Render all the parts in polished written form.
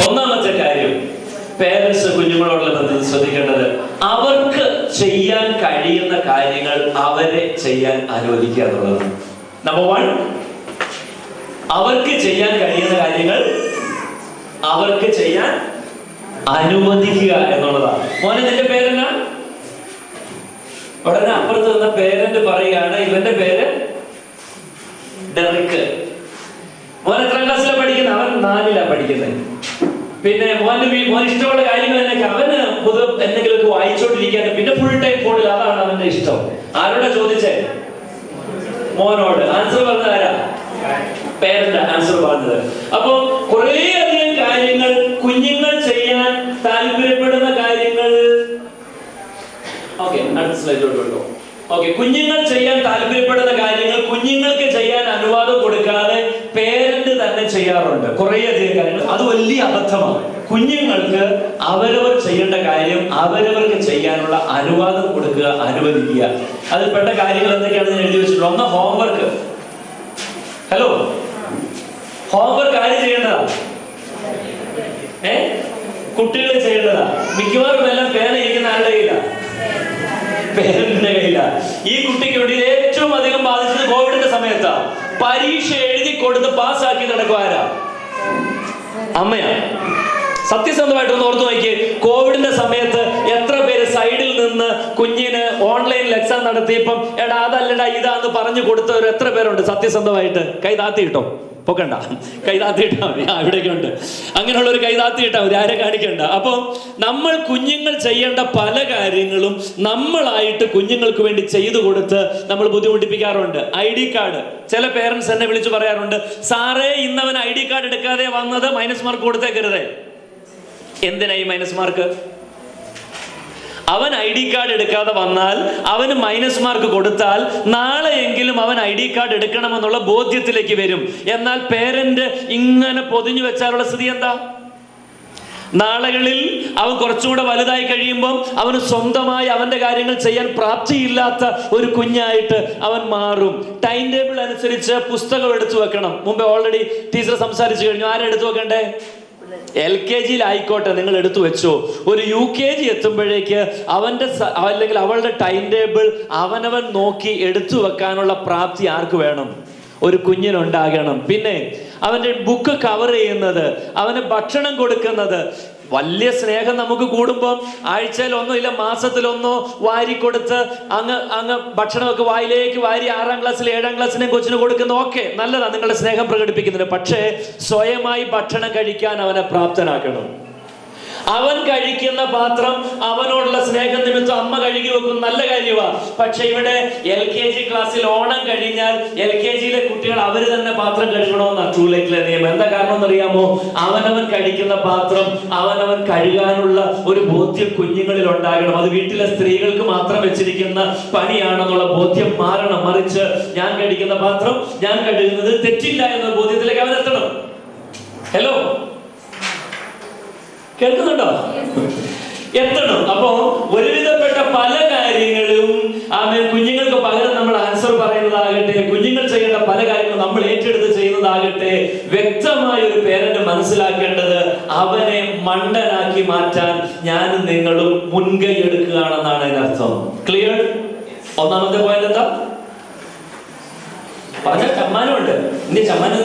ഒന്നാമത്തെ കാര്യം, പേരൻസ് കുഞ്ഞുങ്ങളോടുള്ള ബന്ധത്തിൽ ശ്രദ്ധിക്കേണ്ടത്, അവർക്ക് ചെയ്യാൻ കഴിയുന്ന കാര്യങ്ങൾ അവരെ ചെയ്യാൻ അനുവദിക്കുക എന്നുള്ളതാണ്. നമ്പർ 1, അവർക്ക് ചെയ്യാൻ കഴിയുന്ന കാര്യങ്ങൾ അവർക്ക് ചെയ്യാൻ അനുവദിക്കുക എന്നുള്ളതാണ്. മോനെ, നിന്റെ പേരെന്നാ? ഉടനെ അപ്പുറത്ത് നിന്ന പേരന്റ് പറയുകയാണ്, ഇവന്റെ പേര് ഡെറിക്ക്. മോൻ എത്രാം ക്ലാസ്സിലാണ് പഠിക്കുന്നത്? അവൻ 4ലാണ് പഠിക്കുന്നത്. പിന്നെ മോൻ ഇഷ്ടമുള്ള കാര്യങ്ങൾ എന്നൊക്കെ അവന് എന്തെങ്കിലുമൊക്കെ വായിച്ചോണ്ടിരിക്കാൻ, പിന്നെ ഫുൾ ടൈം ഫോണിൽ, അതാണ് അവന്റെ ഇഷ്ടം. ആരോടാ ചോദിച്ചേ? മോനോട്. ആൻസർ പറഞ്ഞത് ആരാ? പേരന്റ് ആൻസർ പറഞ്ഞത്. അപ്പൊ കുറേ അധികം കാര്യങ്ങൾ, കുഞ്ഞുങ്ങൾ ചെയ്യാൻ താല്പര്യപ്പെടുന്ന കാര്യങ്ങൾ. അടുത്ത സ്ലൈഡിലോട്ട് കേട്ടോ. കുഞ്ഞുങ്ങൾ ചെയ്യാൻ താല്പര്യപ്പെടുന്ന കാര്യങ്ങൾ കുഞ്ഞുങ്ങൾക്ക് ചെയ്യാൻ അനുവാദം കൊടുക്കാതെ പേരന്റ് തന്നെ ചെയ്യാറുണ്ട് കുറേ അധികം കാര്യങ്ങൾ. അത് വലിയ അബദ്ധമാണ്. കുഞ്ഞുങ്ങൾക്ക് അവരവർ ചെയ്യേണ്ട കാര്യം അവരവർക്ക് ചെയ്യാനുള്ള അനുവാദം കൊടുക്കുക, അനുവദിക്കുക. അതിൽപ്പെട്ട കാര്യങ്ങൾ എന്തൊക്കെയാണെന്ന് ഞാൻ എഴുതി വെച്ചിട്ടുണ്ട്. ഒന്ന്, ഹോംവർക്ക്. ഹലോ, ഹോംവർക്ക് ആര് ചെയ്യേണ്ടതാ? കുട്ടികൾ ചെയ്യേണ്ടതാ. മിക്കവാറും എല്ലാം പേന ഇരിക്കുന്ന ആരുടെ കയ്യിലാ? പേരന്റിന്റെ കയ്യിലാ. ഈ കുട്ടിക്ക് വേണ്ടി ഏറ്റവും അധികം ബാധിച്ചത് കോവിഡിന്റെ സമയത്താ. പരീക്ഷ എഴുതി കൊടുത്ത് പാസ്സാക്കി നടക്കുവാരാ? അമ്മയാ. സത്യസന്ധമായിട്ട് ഒന്ന് ഓർത്തു നോക്കിയേ, കോവിഡിന്റെ സമയത്ത് എത്ര പേര് സൈഡിൽ നിന്ന് കുഞ്ഞിന് ഓൺലൈനിൽ എക്സാം നടത്തിയപ്പം എടാ അതല്ലടാ ഇതാന്ന് പറഞ്ഞു കൊടുത്തവർ എത്ര പേരുണ്ട്? സത്യസന്ധമായിട്ട് കൈ താത്തി കിട്ടോ? പൊക്കണ്ട, കൈ താത്തി ഇട്ടാ മതി. ഇവിടേക്ക് ഉണ്ട്. അങ്ങനെയുള്ള ഒരു കൈ താത്തി ഇട്ടാ മതി, ആരെ കാണിക്കണ്ട. അപ്പം നമ്മൾ കുഞ്ഞുങ്ങൾ ചെയ്യേണ്ട പല കാര്യങ്ങളും നമ്മളായിട്ട് കുഞ്ഞുങ്ങൾക്ക് വേണ്ടി ചെയ്തു കൊടുത്ത് നമ്മൾ ബുദ്ധിമുട്ടിപ്പിക്കാറുണ്ട്. ID card. ചില പേരൻസ് എന്നെ വിളിച്ചു പറയാറുണ്ട്, സാറേ ഇന്നവൻ ID കാർഡ് എടുക്കാതെ വന്നത്, മൈനസ് മാർക്ക് കൊടുത്തേക്കരുതേ. എന്തിനാ ഈ മൈനസ് മാർക്ക്? അവൻ ID കാർഡ് എടുക്കാതെ വന്നാൽ അവന് മൈനസ് മാർക്ക് കൊടുത്താൽ നാളെയെങ്കിലും അവൻ ID കാർഡ് എടുക്കണമെന്നുള്ള ബോധ്യത്തിലേക്ക് വരും. എന്നാൽ പേരന്റ് ഇങ്ങനെ പൊതിഞ്ഞു വെച്ചാലുള്ള സ്ഥിതി എന്താ? നാളുകളിൽ അവൻ കുറച്ചുകൂടെ വലുതായി കഴിയുമ്പം അവന് സ്വന്തമായി അവന്റെ കാര്യങ്ങൾ ചെയ്യാൻ പ്രാപ്തിയില്ലാത്ത ഒരു കുഞ്ഞായിട്ട് അവൻ മാറും. ടൈം ടേബിൾ അനുസരിച്ച് പുസ്തകം എടുത്തു വെക്കണം. മുമ്പേ ഓൾറെഡി ടീച്ചർ സംസാരിച്ചു കഴിഞ്ഞു. ആരെടുത്തു വെക്കണ്ടേ? LKG ആയിക്കോട്ടെ, നിങ്ങൾ എടുത്തു വെച്ചോ. ഒരു UKG എത്തുമ്പോഴേക്ക് അവന്റെ അല്ലെങ്കിൽ അവളുടെ ടൈം ടേബിൾ അവനവൻ നോക്കി എടുത്തു വെക്കാനുള്ള പ്രാപ്തി ആർക്ക് വേണം? ഒരു കുഞ്ഞിനുണ്ടാകണം. പിന്നെ അവന്റെ ബുക്ക് കവർ ചെയ്യുന്നത്, അവന് ഭക്ഷണം കൊടുക്കുന്നത്. വലിയ സ്നേഹം നമുക്ക് കൂടുമ്പോൾ ആഴ്ചയിൽ ഒന്നോ ഇല്ല മാസത്തിലൊന്നോ വാരിക്കൊടുത്ത് അങ്ങ് ഭക്ഷണമൊക്കെ വായിലേക്ക് വാരി 6ാം ക്ലാസ്സിൽ 7ാം ക്ലാസ്സിനെയും കൊച്ചിന് കൊടുക്കുന്ന ഓക്കെ നല്ലതാണ്, നിങ്ങളുടെ സ്നേഹം പ്രകടിപ്പിക്കുന്നതിന്. പക്ഷേ സ്വയമായി ഭക്ഷണം കഴിക്കാൻ അവനെ പ്രാപ്തനാക്കണം. അവൻ കഴിക്കുന്ന പാത്രം അവനോടുള്ള സ്നേഹം നിമിത്തം അമ്മ കഴുകി വെക്കും, നല്ല കാര്യമാണ്. പക്ഷെ ഇവിടെ LKG ക്ലാസ്സിൽ ഓണം കഴിഞ്ഞാൽ LKGയിലെ കുട്ടികൾ അവര് തന്നെ പാത്രം കഴുകണമെന്നാണ് ട്രൂ ലൈറ്റിലെ നിയമം. എന്താ കാരണം എന്നറിയാമോ? അവനവൻ കഴിക്കുന്ന പാത്രം അവനവൻ കഴുകാനുള്ള ഒരു ബോധ്യം കുഞ്ഞുങ്ങളിൽ ഉണ്ടാകണം. അത് വീട്ടിലെ സ്ത്രീകൾക്ക് മാത്രം വെച്ചിരിക്കുന്ന പണിയാണെന്നുള്ള ബോധ്യം മാറണം. മറിച്ച് ഞാൻ കഴിക്കുന്ന പാത്രം ഞാൻ കഴുകുന്നത് തെറ്റില്ല എന്ന ബോധ്യത്തിലേക്ക് അവൻ എത്തണം. ഹലോ, കേൾക്കുന്നുണ്ടോ? എത്തണം. അപ്പോ ഒരുവിധപ്പെട്ട പല കാര്യങ്ങളും കുഞ്ഞുങ്ങൾക്ക് പകരം നമ്മൾ ആൻസർ പറയുന്നതാകട്ടെ, കുഞ്ഞുങ്ങൾ ചെയ്യേണ്ട പല കാര്യങ്ങളും നമ്മൾ ഏറ്റെടുത്ത് ചെയ്യുന്നതാകട്ടെ, വ്യക്തമായ ഒരു പേരന്റ് മനസ്സിലാക്കേണ്ടത് അവനെ മണ്ടനാക്കി മാറ്റാൻ ഞാനും നിങ്ങളും മുൻകൈ എടുക്കുകയാണെന്നാണ് അതിനർത്ഥം. ക്ലിയർ? ഒന്നാമത്തെ പോയിന്റ് എന്താ പറഞ്ഞ? ചമ്മാനമുണ്ട്. ഇനി ചമ്മാനം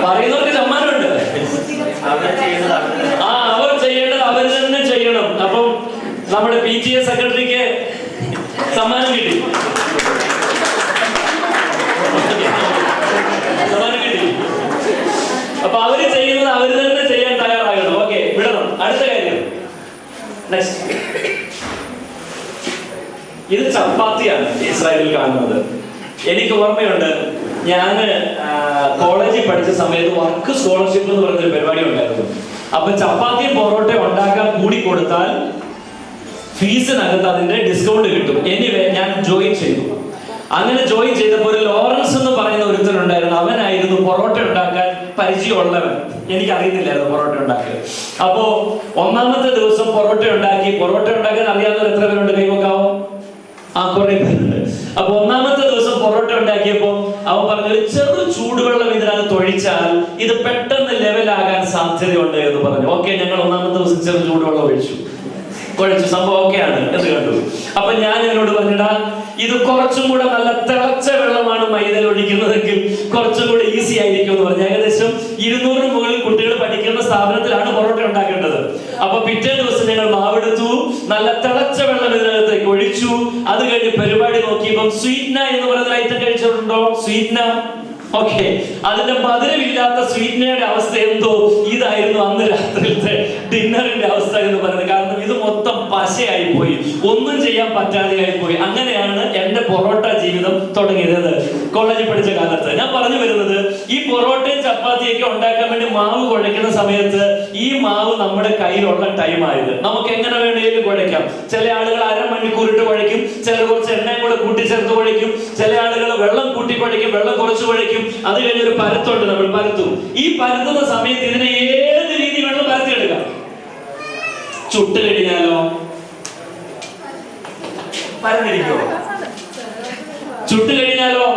പറയുന്നവർക്ക് ചമ്മാനമുണ്ട്. അവർ ചെയ്യേണ്ടത് അവർ തന്നെ ചെയ്യണം. അപ്പം നമ്മുടെ PTA സെക്രട്ടറിക്ക് സമ്മാനം കിട്ടി. അപ്പൊ അവര് ചെയ്യുന്നത് അവർ തന്നെ ചെയ്യാൻ തയ്യാറാകണം. ഓക്കെ, വിടണം. അടുത്ത കാര്യം, നെക്സ്റ്റ്. ഇത് ചപ്പാത്തിയാണ് ഇസ്രായേലിൽ കാണുന്നത്. എനിക്ക് ഓർമ്മയുണ്ട്, ഞാൻ കോളേജിൽ പഠിച്ച സമയത്ത് വർക്ക് സ്കോളർഷിപ്പ് എന്ന് പറയുന്നൊരു പരിപാടി ഉണ്ടായിരുന്നു. അപ്പൊ ചപ്പാത്തിയും പൊറോട്ടയും ഉണ്ടാക്കാൻ കൂടി കൊടുത്താൽ ഫീസിനകത്ത് അതിന്റെ ഡിസ്കൗണ്ട് കിട്ടും. എനിവേ ഞാൻ ജോയിൻ ചെയ്തു. അങ്ങനെ ജോയിൻ ചെയ്തപ്പോൾ ഒരു ലോറൻസ് എന്ന് പറയുന്ന ഒരുത്തനുണ്ടായിരുന്നു. അവനായിരുന്നു പൊറോട്ട ഉണ്ടാക്കാൻ പരിചയമുള്ളവൻ. എനിക്ക് അറിയുന്നില്ലായിരുന്നു പൊറോട്ട ഉണ്ടാക്കുക. അപ്പോ ഒന്നാമത്തെ ദിവസം പൊറോട്ട ഉണ്ടാക്കാൻ അറിയാവുന്നവർ എത്ര പേരുണ്ട്? കൈവക്കാവോ? കുറെ പേരുണ്ട്. അപ്പൊ ഒന്നാമത്തെ ദിവസം പൊറോട്ട ഉണ്ടാക്കിയപ്പോ അവൻ പറഞ്ഞു, ചെറു ചൂടുവെള്ളം ഇതിനകത്ത് ഒഴിച്ചാൽ ഇത് പെട്ടെന്ന് ലെവലാകാൻ സാധ്യതയുണ്ട് എന്ന് പറഞ്ഞു. ഓക്കെ, ഞങ്ങൾ ഒന്നാമത്തെ ദിവസം ചെറു ചൂടുവെള്ളം ഒഴിച്ചു, കുഴച്ചു, സംഭവം ഓക്കെയാണ് എന്ന് കണ്ടു. അപ്പൊ ഞാൻ എന്നോട് പറഞ്ഞിടാ, ഇത് കുറച്ചും കൂടെ നല്ല തിളച്ച വെള്ളമാണ് മൈദയിൽ ഒഴിക്കുന്നതെങ്കിൽ കുറച്ചും കൂടെ ഈസി ആയിരിക്കും എന്ന് പറഞ്ഞു. ഏകദേശം 200 മുകളിൽ കുട്ടികൾ പഠിക്കുന്ന സ്ഥാപനത്തിലാണ് പൊറോട്ട ഉണ്ടാക്കേണ്ടത്. അപ്പൊ പിറ്റേ ദിവസം ഞങ്ങൾ മാവെടുത്തു, നല്ല തിളച്ച വെള്ളം ഇതിനകത്തേക്ക് ഒഴിച്ചു. അത് കഴിഞ്ഞ് പരിപാടി നോക്കിയപ്പം സ്വീറ്റ്ന എന്ന് പറയുന്ന ഐറ്റം കഴിച്ചിട്ടുണ്ടോ? സ്വീറ്റ്ന, ഓക്കെ, അതിന്റെ മധുരമില്ലാത്ത സ്വീറ്റ്നയുടെ അവസ്ഥ എന്തോ ഇതായിരുന്നു അന്ന് രാത്രിയിലത്തെ ഡിന്നറിന്റെ അവസ്ഥ എന്ന് പറയുന്നത്. കാരണം ഇത് മൊത്തം പശയായി പോയി, ഒന്നും ചെയ്യാൻ പറ്റാതെയായി പോയി. അങ്ങനെയാണ് എന്റെ പൊറോട്ട ജീവിതം തുടങ്ങിയത് കോളേജിൽ പഠിച്ച കാലത്ത്. ഞാൻ പറഞ്ഞു വരുന്നത്, ഈ പൊറോട്ടയും ചപ്പാത്തിയൊക്കെ ഉണ്ടാക്കാൻ വേണ്ടി മാവ് കുഴയ്ക്കുന്ന സമയത്ത് ഈ മാവ് നമ്മുടെ കയ്യിലുള്ള ടൈമായത്. നമുക്ക് എങ്ങനെ വേണമെങ്കിലും കുഴയ്ക്കാം. ചില ആളുകൾ അരമണിക്കൂറിട്ട് കുഴയ്ക്കും, ചിലർ കുറച്ച് എണ്ണയും കൂടെ കൂട്ടിച്ചേർത്ത് കുഴയ്ക്കും, ചില ആളുകൾ വെള്ളം കൂട്ടി കുഴയ്ക്കും, വെള്ളം കുറച്ച് കുഴയ്ക്കും. അത് കഴിഞ്ഞൊരു പരത്തുണ്ട്, നമ്മൾ പരത്തും. ഈ പരത്തുന്ന സമയത്ത് ഇതിനെ ഏത് രീതി വേണം പരത്തിയെടുക്കാം. ചുട്ട് കഴിഞ്ഞാലോ പരന്നിരിക്കോ? ചുട്ട് കഴിഞ്ഞാലോ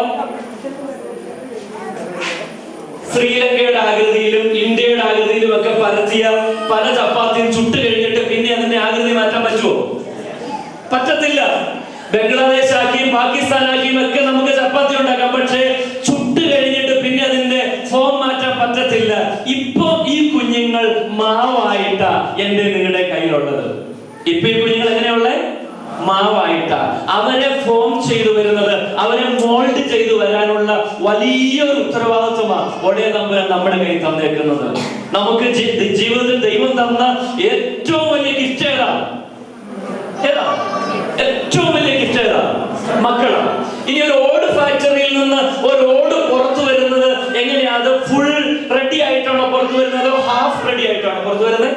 ശ്രീലങ്കയുടെ ആകൃതിയിലും ഇന്ത്യയുടെ ആകൃതിയിലും ഒക്കെ പരത്തിയ പല ചപ്പാത്തിയും ചുട്ട് കഴിഞ്ഞിട്ട് പിന്നെ അതിന്റെ ആകൃതി മാറ്റാൻ പറ്റുമോ? പറ്റത്തില്ല. ബംഗ്ലാദേശ് ആക്കിയും പാകിസ്ഥാൻ ആക്കിയും ഒക്കെ നമുക്ക് ചപ്പാത്തി ഉണ്ടാക്കാം, പക്ഷേ ചുട്ട് കഴിഞ്ഞിട്ട് പിന്നെ അതിന്റെ ഫോം മാറ്റാൻ പറ്റത്തില്ല. ഇപ്പൊ ഈ കുഞ്ഞുങ്ങൾ മാവായിട്ടാ എന്റെ നിങ്ങളുടെ കയ്യിലുള്ളത്. ഇപ്പൊ ഈ കുഞ്ഞുങ്ങൾ എങ്ങനെയുള്ള മാവായിട്ടാ അവരെ ഫോം ചെയ്തു വരുന്നത്, അവരെ മോൾഡ് ചെയ്തു വരാനുള്ള വലിയൊരു ഉത്തരവാദിത്വമാണ് ഒടേ തമ്പുരാൻ നമ്മുടെ കയ്യിൽ തന്നേക്കുന്നത്. നമുക്ക് ജീവിതത്തിൽ ദൈവം തന്ന ഏറ്റവും വലിയ ഗിഫ്റ്റ് ഏതാ? ഏറ്റവും വലിയ ഗിഫ്റ്റ് ഏതാ? മക്കളാണ്. ഇനി ഒരു ഓട് ഫാക്ടറിയിൽ നിന്ന് ഒരു ഓട് പുറത്തു വരുന്നത് എങ്ങനെയാ? അത് ഫുൾ റെഡി ആയിട്ടാണോ പുറത്തു വരുന്നത്, അതോ ഹാഫ് റെഡി ആയിട്ടാണോ പുറത്തു വരുന്നത്?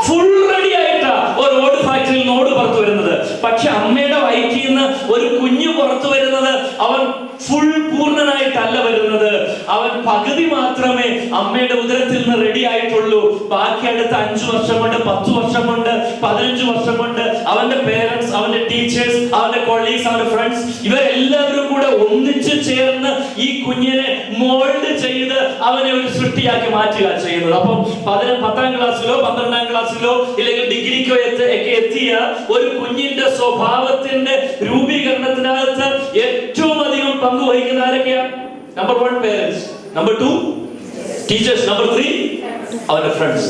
ഫുൾ റെഡി ആയിട്ടാ ഒരു ഓട് ഫാക്ടറിയിൽ നിന്ന് ഓട് പുറത്തു വരുന്നത്. പക്ഷെ അമ്മയുടെ വയറ്റിൽ നിന്ന് ഒരു കുഞ്ഞു പുറത്തു വരുന്നത് അവൻ ഫുൾ പൂർണ്ണനായിട്ടല്ല വരുന്നത്. അവൻ പകുതി മാത്രമേ അമ്മയുടെ ഉദരത്തിൽ നിന്ന് റെഡി ആയിട്ടുള്ളൂ. ബാക്കി അടുത്ത 5 വർഷം കൊണ്ട്, 10 വർഷം കൊണ്ട്, 15 വർഷം കൊണ്ട് അവന്റെ പേരൻസ്, അവന്റെ ടീച്ചേഴ്സ്, അവന്റെ കൊളീഗ്സ്, അവന്റെ ഫ്രണ്ട്സ്, ഇവരെല്ലാവരും കൂടെ ഒന്നിച്ചു ചേർന്ന് ഈ കുഞ്ഞിനെ മോൾഡ് ചെയ്ത് അവനെ ഒരു സൃഷ്ടിയാക്കി മാറ്റുക ചെയ്യുന്നത്. അപ്പം 10ാം ക്ലാസ്സിലോ 12ാം ക്ലാസ്സിലോ ഇല്ലെങ്കിൽ ഡിഗ്രിക്കോ എത്തിയ ഒരു കുഞ്ഞിന്റെ സ്വഭാവത്തിന്റെ രൂപീകരണത്തിനകത്ത് ഏറ്റവും അധികം പങ്കുവഹിക്കുന്ന ആരൊക്കെയാ? Number 1 parents, number 2 teachers, number 3 അവരുടെ ഫ്രണ്ട്സ്.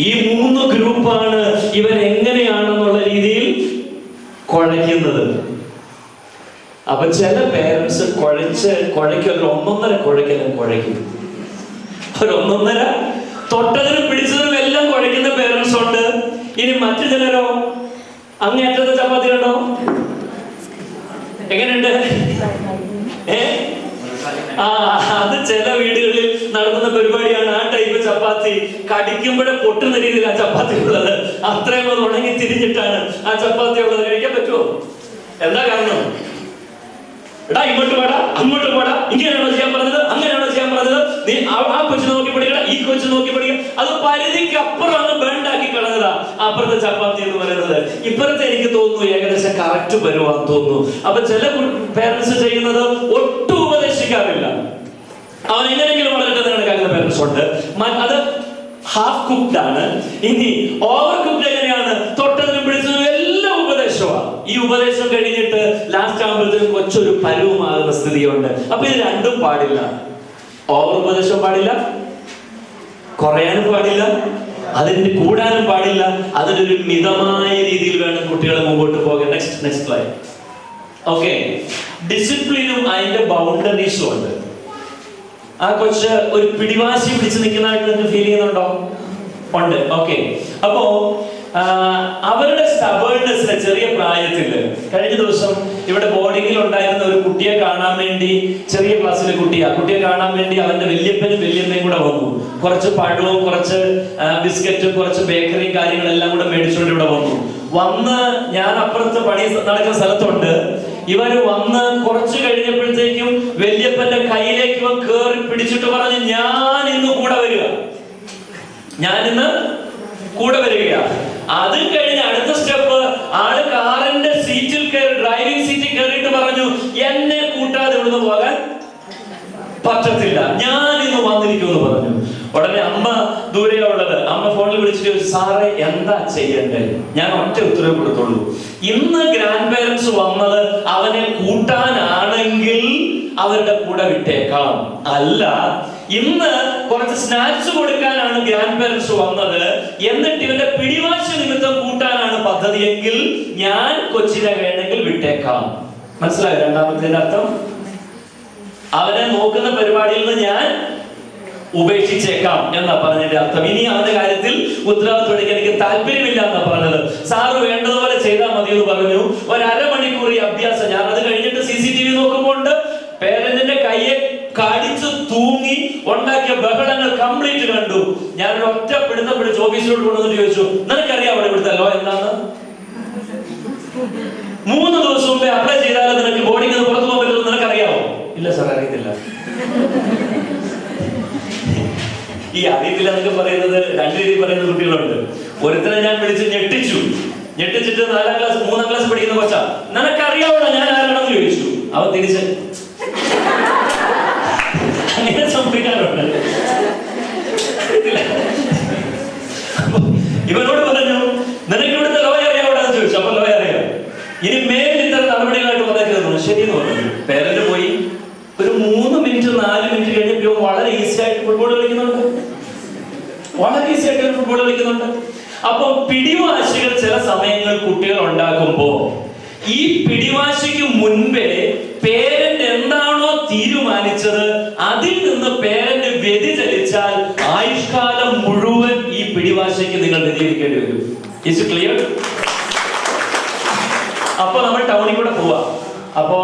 ഈ 3 ഗ്രൂപ്പാണ് ഇവൻ എങ്ങനെയാണെന്നുള്ള രീതിയിൽ കുഴയ്ക്കുന്നത്. അപ്പൊ ചില പേരൻസ് കുഴയ്ക്കും, ഒരു 1.5 കുഴയ്ക്കലും കുഴയ്ക്കും, ഒരു 1.5 തൊട്ടതിനും പിടിച്ചതിനും എല്ലാം കുഴയ്ക്കുന്ന പേരൻസ് ഉണ്ട്. ഇനി മറ്റു ചിലരോ അങ്ങേറ്റത്തെ ചപ്പാത്തി ഉണ്ടോ? എങ്ങനെയുണ്ട്? അത് ചില വീടുകളിൽ നടത്തുന്ന പരിപാടിയാണ്. ആ ടൈപ്പ് ചപ്പാത്തി കടിക്കുമ്പോഴേ പൊട്ടുന്ന രീതിയിൽ ആ ചപ്പാത്തി ഉള്ളത്. അത്രയും അത് ഉണങ്ങി തിരിഞ്ഞിട്ടാണ് ആ ചപ്പാത്തി ഉള്ളത്. കഴിക്കാൻ പറ്റുമോ? എന്താ കാരണം? എടാ ഇങ്ങോട്ട് പോടാ, അങ്ങോട്ട് പോടാ, ഇങ്ങനെയാണോ ചെയ്യാൻ പറഞ്ഞത്, അങ്ങനെയാണോ ചെയ്യാൻ പറഞ്ഞത്, നീ ആ കൊച്ചു നോക്കി പഠിക്കട, ഈ കൊച്ചു നോക്കി പഠിക്കണം. അത് പരിധിക്ക് അപ്പുറം അങ്ങ് ബേണ്ടാക്കി കളഞ്ഞതാ അപ്പുറത്തെ ചപ്പാത്തി എന്ന് പറയുന്നത്. ഇപ്പുറത്തെ എനിക്ക് തോന്നുന്നു ഏകദേശം കറക്റ്റ് വരുവാന്ന് തോന്നുന്നു. അപ്പൊ ചില പേരൻസ് ചെയ്യുന്നത് ഒട്ടും ഉപദേശിക്കാറില്ല. അവൻ എങ്ങനെയെങ്കിലും വളരട്ടെ നിങ്ങളുടെ കാര്യത്തിൽ പേരൻസ് ഉണ്ട്. അത് ഹാഫ് കുക്ക്ഡ് ആണ്. ഇനി ഓവർ കുക്ക്ഡ് എങ്ങനെയാണ്? തൊട്ടതിനും പിടിച്ചതിനും എല്ലാം ഉപദേശമാണ്. ഈ ഉപദേശം കഴിഞ്ഞിട്ട് ലാസ്റ്റ് ആകുമ്പോഴത്തേക്കും കൊച്ചൊരു പരുവമാകുന്ന സ്ഥിതിയുണ്ട്. അപ്പൊ ഇത് രണ്ടും പാടില്ല. ഓവർ ഉപദേശം പാടില്ല, കുറയാനും പാടില്ല, അതിന് കൂടാനും പാടില്ല. അതിനൊരു മിതമായ രീതിയിൽ വേണം കുട്ടികളെ മുമ്പോട്ട് പോകാൻ. Next slide. ഓക്കെ, ഡിസിപ്ലിനും അതിന്റെ ബൗണ്ടറീസും ഉണ്ട്. ആ കൊച്ച് ഒരു പിടിവാശി പിടിച്ച് നിൽക്കുന്നതായിട്ട് നിങ്ങൾക്ക് ഫീൽ ചെയ്യുന്നുണ്ടോ? ഉണ്ട്. ഓക്കെ, അപ്പോ അവരുടെ സ്റ്റബേർനെസ്സിന് ചെറിയ പ്രായത്തില്, കഴിഞ്ഞ ദിവസം ഇവിടെ ബോർഡിങ്ങിൽ ഉണ്ടായിരുന്ന ഒരു കുട്ടിയെ കാണാൻ വേണ്ടി, ചെറിയ ക്ലാസ്സിലെ കുട്ടിയെ കാണാൻ വേണ്ടി അവന്റെ വല്യപ്പനും വല്യമ്മയും കൂടെ വന്നു. കുറച്ച് പഴവും കുറച്ച് ബിസ്ക്കറ്റും കുറച്ച് ബേക്കറിയും കാര്യങ്ങളെല്ലാം കൂടെ മേടിച്ചുകൊണ്ട് ഇവിടെ വന്ന് ഞാൻ അപ്പുറത്ത് പണി നടക്കുന്ന സ്ഥലത്തുണ്ട്. ഇവര് വന്ന് കുറച്ച് കഴിഞ്ഞപ്പോഴത്തേക്കും വല്യപ്പന്റെ കയ്യിലേക്ക് ഇവൻ കേറി പിടിച്ചിട്ട് പറഞ്ഞു, ഞാൻ ഇന്ന് കൂടെ വരിക, ഞാനിന്ന് കൂടെ വരിക. അത് കഴിഞ്ഞ് അടുത്ത സ്റ്റെപ്പ്, ആള് കാറിന്റെ സീറ്റിൽ കയറി, ഡ്രൈവിംഗ് സീറ്റിൽ കയറിയിട്ട് പറഞ്ഞു, എന്നെ കൂട്ടാതെ ഇവിടുന്ന് പോകാൻ പറ്റത്തില്ല, ഞാൻ ഇന്ന് വന്നിരിക്കുമെന്ന് പറഞ്ഞു. ഉടനെ അമ്മ ദൂരെയാ ഉള്ളത്. അമ്മ ഫോണിൽ വിളിച്ചിട്ട് ചോദിച്ചു, സാറേ എന്താ ചെയ്യണ്ടേ? ഞാൻ ഒറ്റ ഉത്തരവ് കൊടുത്തുള്ളൂ, ഇന്ന് ഗ്രാൻഡ് പേരൻസ് വന്നത് അവനെ കൂട്ടാനാണെങ്കിൽ അവരുടെ കൂടെ വിട്ടേക്കാം, അല്ല ഇന്ന് കുറച്ച് സ്നാക്സ് കൊടുക്കാനാണ് ഗ്രാൻഡ് പേരൻസ് വന്നത്, എന്നിട്ട് ഇവന്റെ പിടിവാശി നിമിത്തം കൂട്ടാനാണ് പദ്ധതിയെങ്കിൽ ഞാൻ കൊച്ചിനെ വേണമെങ്കിൽ വിട്ടേക്കാം. മനസ്സിലായോ രണ്ടാമത്തെ അർത്ഥം? അവനെ നോക്കുന്ന പരിപാടിയിൽ നിന്ന് ഞാൻ ഉപേക്ഷിച്ചേക്കാം എന്നാ പറഞ്ഞതിന്റെ അർത്ഥം. ഇനി അവന്റെ കാര്യത്തിൽ ഉത്തരവാദിത്വം എടുക്കാൻ എനിക്ക് താല്പര്യമില്ല എന്നാ പറഞ്ഞത്. സാറ് വേണ്ടതുപോലെ ചെയ്താൽ മതി എന്ന് പറഞ്ഞു. ഒരു അരമണിക്കൂർ ഈ അഭ്യാസം. ഞാൻ അത് കഴിഞ്ഞിട്ട് CCTV നോക്കുമ്പോൾ പേരന്റിന്റെ കയ്യെ കടിച്ചു തൂങ്ങി ഉണ്ടാക്കിയ ബഹളങ്ങൾ കംപ്ലീറ്റ് കണ്ടു. ഞാൻ ഒറ്റ പിടുത്തം പിടിച്ച് ഓഫീസിലോട്ട് കൊണ്ടുവന്നിട്ട് ചോദിച്ചു, നിനക്കറിയാം അവിടെ ഇവിടുത്തെ ലോ എന്താന്ന്? 3 ദിവസം മുമ്പേ അപ്ലൈ ചെയ്താലും നിനക്ക് ബോർഡിൽ നിന്ന് പുറത്തു പോകാൻ പറ്റുമെന്ന് നിനക്കറിയാമോ? ഇല്ല സാർ, അറിയത്തില്ല. ഈ അറിയത്തില്ല എന്നൊക്കെ പറയുന്നത് 2 രീതിയിൽ പറയുന്ന കുട്ടികളുണ്ട്. ഒരുത്തനെ ഞാൻ വിളിച്ച് ഞെട്ടിച്ചിട്ട് 4ാം ക്ലാസ് 3ാം ക്ലാസ് പഠിക്കുന്ന കൊച്ചാ, നിനക്കറിയാവോ ഞാൻ ആരാണെന്ന് ചോദിച്ചു. അവൻ തിരിച്ച് അങ്ങനെ സംഭവിക്കാറുണ്ട്. ഇവനോട് പറഞ്ഞു, നിനക്ക് ഇവിടുത്തെ ലോ അറിയാവോടാന്ന് ചോദിച്ചു. അപ്പൊ ലോ അറിയാം, ഇനി മേൽ ഇത്തരം നടപടികളായിട്ട് വന്നേക്കുന്നു. ശരിയെന്ന് പറഞ്ഞു. പേരന്റ് പോയി ഒരു 3 മിനിറ്റ് 4 മിനിറ്റ് കഴിഞ്ഞപ്പോൾ വളരെ ഈസി ആയിട്ട് ഫുട്ബോൾ കളിക്കുന്നുണ്ട്. അപ്പൊ പിടിവാശികൾ ചില സമയങ്ങൾ കുട്ടികൾ ഉണ്ടാക്കുമ്പോ ഈ പിടിവാശിക്ക് മുൻപേ പേരന്റ് എന്താണോ തീരുമാനിച്ചത് അതിൽ നിന്ന് പേരന്റ് വ്യതിചലിച്ചാൽ ആയുഷ്കാലം മുഴുവൻ ഈ പിടിവാശിക്ക് നിങ്ങൾ വ്യതിചലിക്കേണ്ടി വരും. Is clear? അപ്പൊ നമ്മൾ ടൗണിൽ കൂടെ പോവാ. അപ്പോ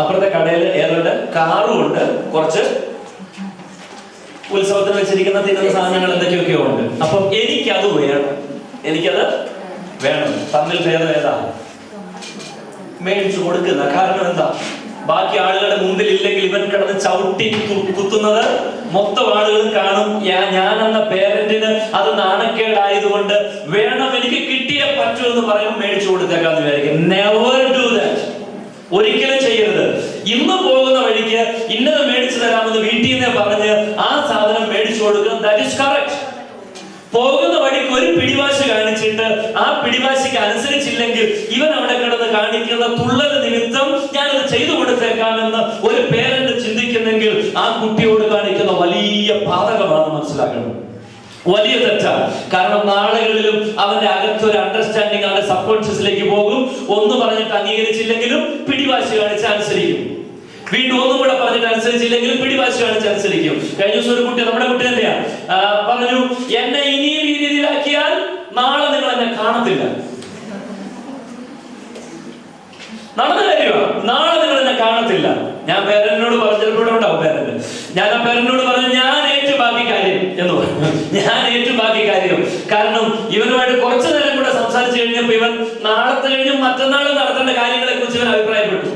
അപ്പുറത്തെ കടയിൽ ഏതുണ്ട്? കാറും ഉണ്ട്, കുറച്ച് ഉത്സവത്തിന് വെച്ചിരിക്കുന്ന തിന്നുന്ന സാധനങ്ങൾ എന്തൊക്കെയൊക്കെയോ ഉണ്ട്. അപ്പൊ എനിക്കത് വേണം. തമ്മിൽ ഭേദം ഏതാ? മേടിച്ചു കൊടുക്കുന്ന. കാരണം എന്താ? ബാക്കി ആളുകളുടെ മുമ്പിൽ ഇല്ലെങ്കിൽ ഇവൻ കിടന്ന് ചവിട്ടി കുത്തുന്നത് മൊത്തം ആളുകളും കാണും. ഞാനെന്ന പേരന്റിന് അത് നാണക്കേടായതുകൊണ്ട് വേണം, എനിക്ക് കിട്ടിയേ പറ്റൂ എന്ന് പറയുമ്പോൾ മേടിച്ചു കൊടുത്തേക്കാന്ന് വിചാരിക്കും. Never do that. ഒരിക്കലും ചെയ്യരുത്. ഇന്ന് പോകുന്ന വഴിക്ക് ഇന്നത് മേടിച്ചു തരാമെന്ന് വീട്ടിൽ നിന്ന് പറഞ്ഞ് ആ സാധനം മേടിച്ചു കൊടുക്കുക. That is correct. പോകുന്ന വഴിക്ക് ഒരു പിടിവാശി കാണിച്ചിട്ട് ആ പിടിവാശിക്ക് അനുസരിച്ചില്ലെങ്കിൽ ഇവൻ അവിടെ കിടന്ന് കാണിക്കുന്ന തുള്ളൽ നിമിത്തം ഞാനത് ചെയ്തു കൊടുത്തേക്കാമെന്ന് ഒരു പേരന്റ് ചിന്തിക്കുന്നെങ്കിൽ ആ കുട്ടിയോട് കാണിക്കുന്ന വലിയ പാതകമാണ്. മനസ്സിലാക്കണം, വലിയ തെറ്റാണ്. കാരണം നാളുകളിലും അവന്റെ അകത്തൊരു അണ്ടർസ്റ്റാൻഡിങ് അവന്റെ സബ് കോൺഷ്യസിലേക്ക് പോകും. ഒന്ന് പറഞ്ഞിട്ട് അംഗീകരിച്ചില്ലെങ്കിലും പിടിവാശി കാണിച്ച് അനുസരിക്കും. വീണ്ടും ഒന്നും കൂടെ പറഞ്ഞിട്ട് അനുസരിച്ചില്ലെങ്കിലും പിടിവാശി കാണിച്ച് അനുസരിക്കും. കഴിഞ്ഞ ദിവസം ഒരു കുട്ടി, നമ്മുടെ കുട്ടി തന്നെയാ, പറഞ്ഞു, എന്നെ ഇനിയും ഈ രീതിയിലാക്കിയാൽ നാളെ നിങ്ങൾ എന്നെ കാണത്തില്ല. നടന്ന കാര്യമാണ്. നാളെ നിങ്ങൾ എന്നെ കാണത്തില്ല. ഞാൻ പേരന്റിനോട് പറഞ്ഞു, ചിലപ്പോൾ ഉണ്ടാവും പേരന്റ്, ഞാൻ ആ പേരന്റിനോട് പറഞ്ഞു, ഞാൻ ഏറ്റു ബാക്കി കാര്യം എന്ന് പറഞ്ഞു. ഞാൻ ഏറ്റു ബാക്കി കാര്യം. കാരണം ഇവനുമായിട്ട് കുറച്ചു നേരം കൂടെ സംസാരിച്ചു കഴിഞ്ഞപ്പോ ഇവൻ നാളത്തെ കഴിഞ്ഞും മറ്റന്നാളും നടത്തേണ്ട കാര്യങ്ങളെ കുറിച്ച് ഇവൻ അഭിപ്രായപ്പെട്ടു.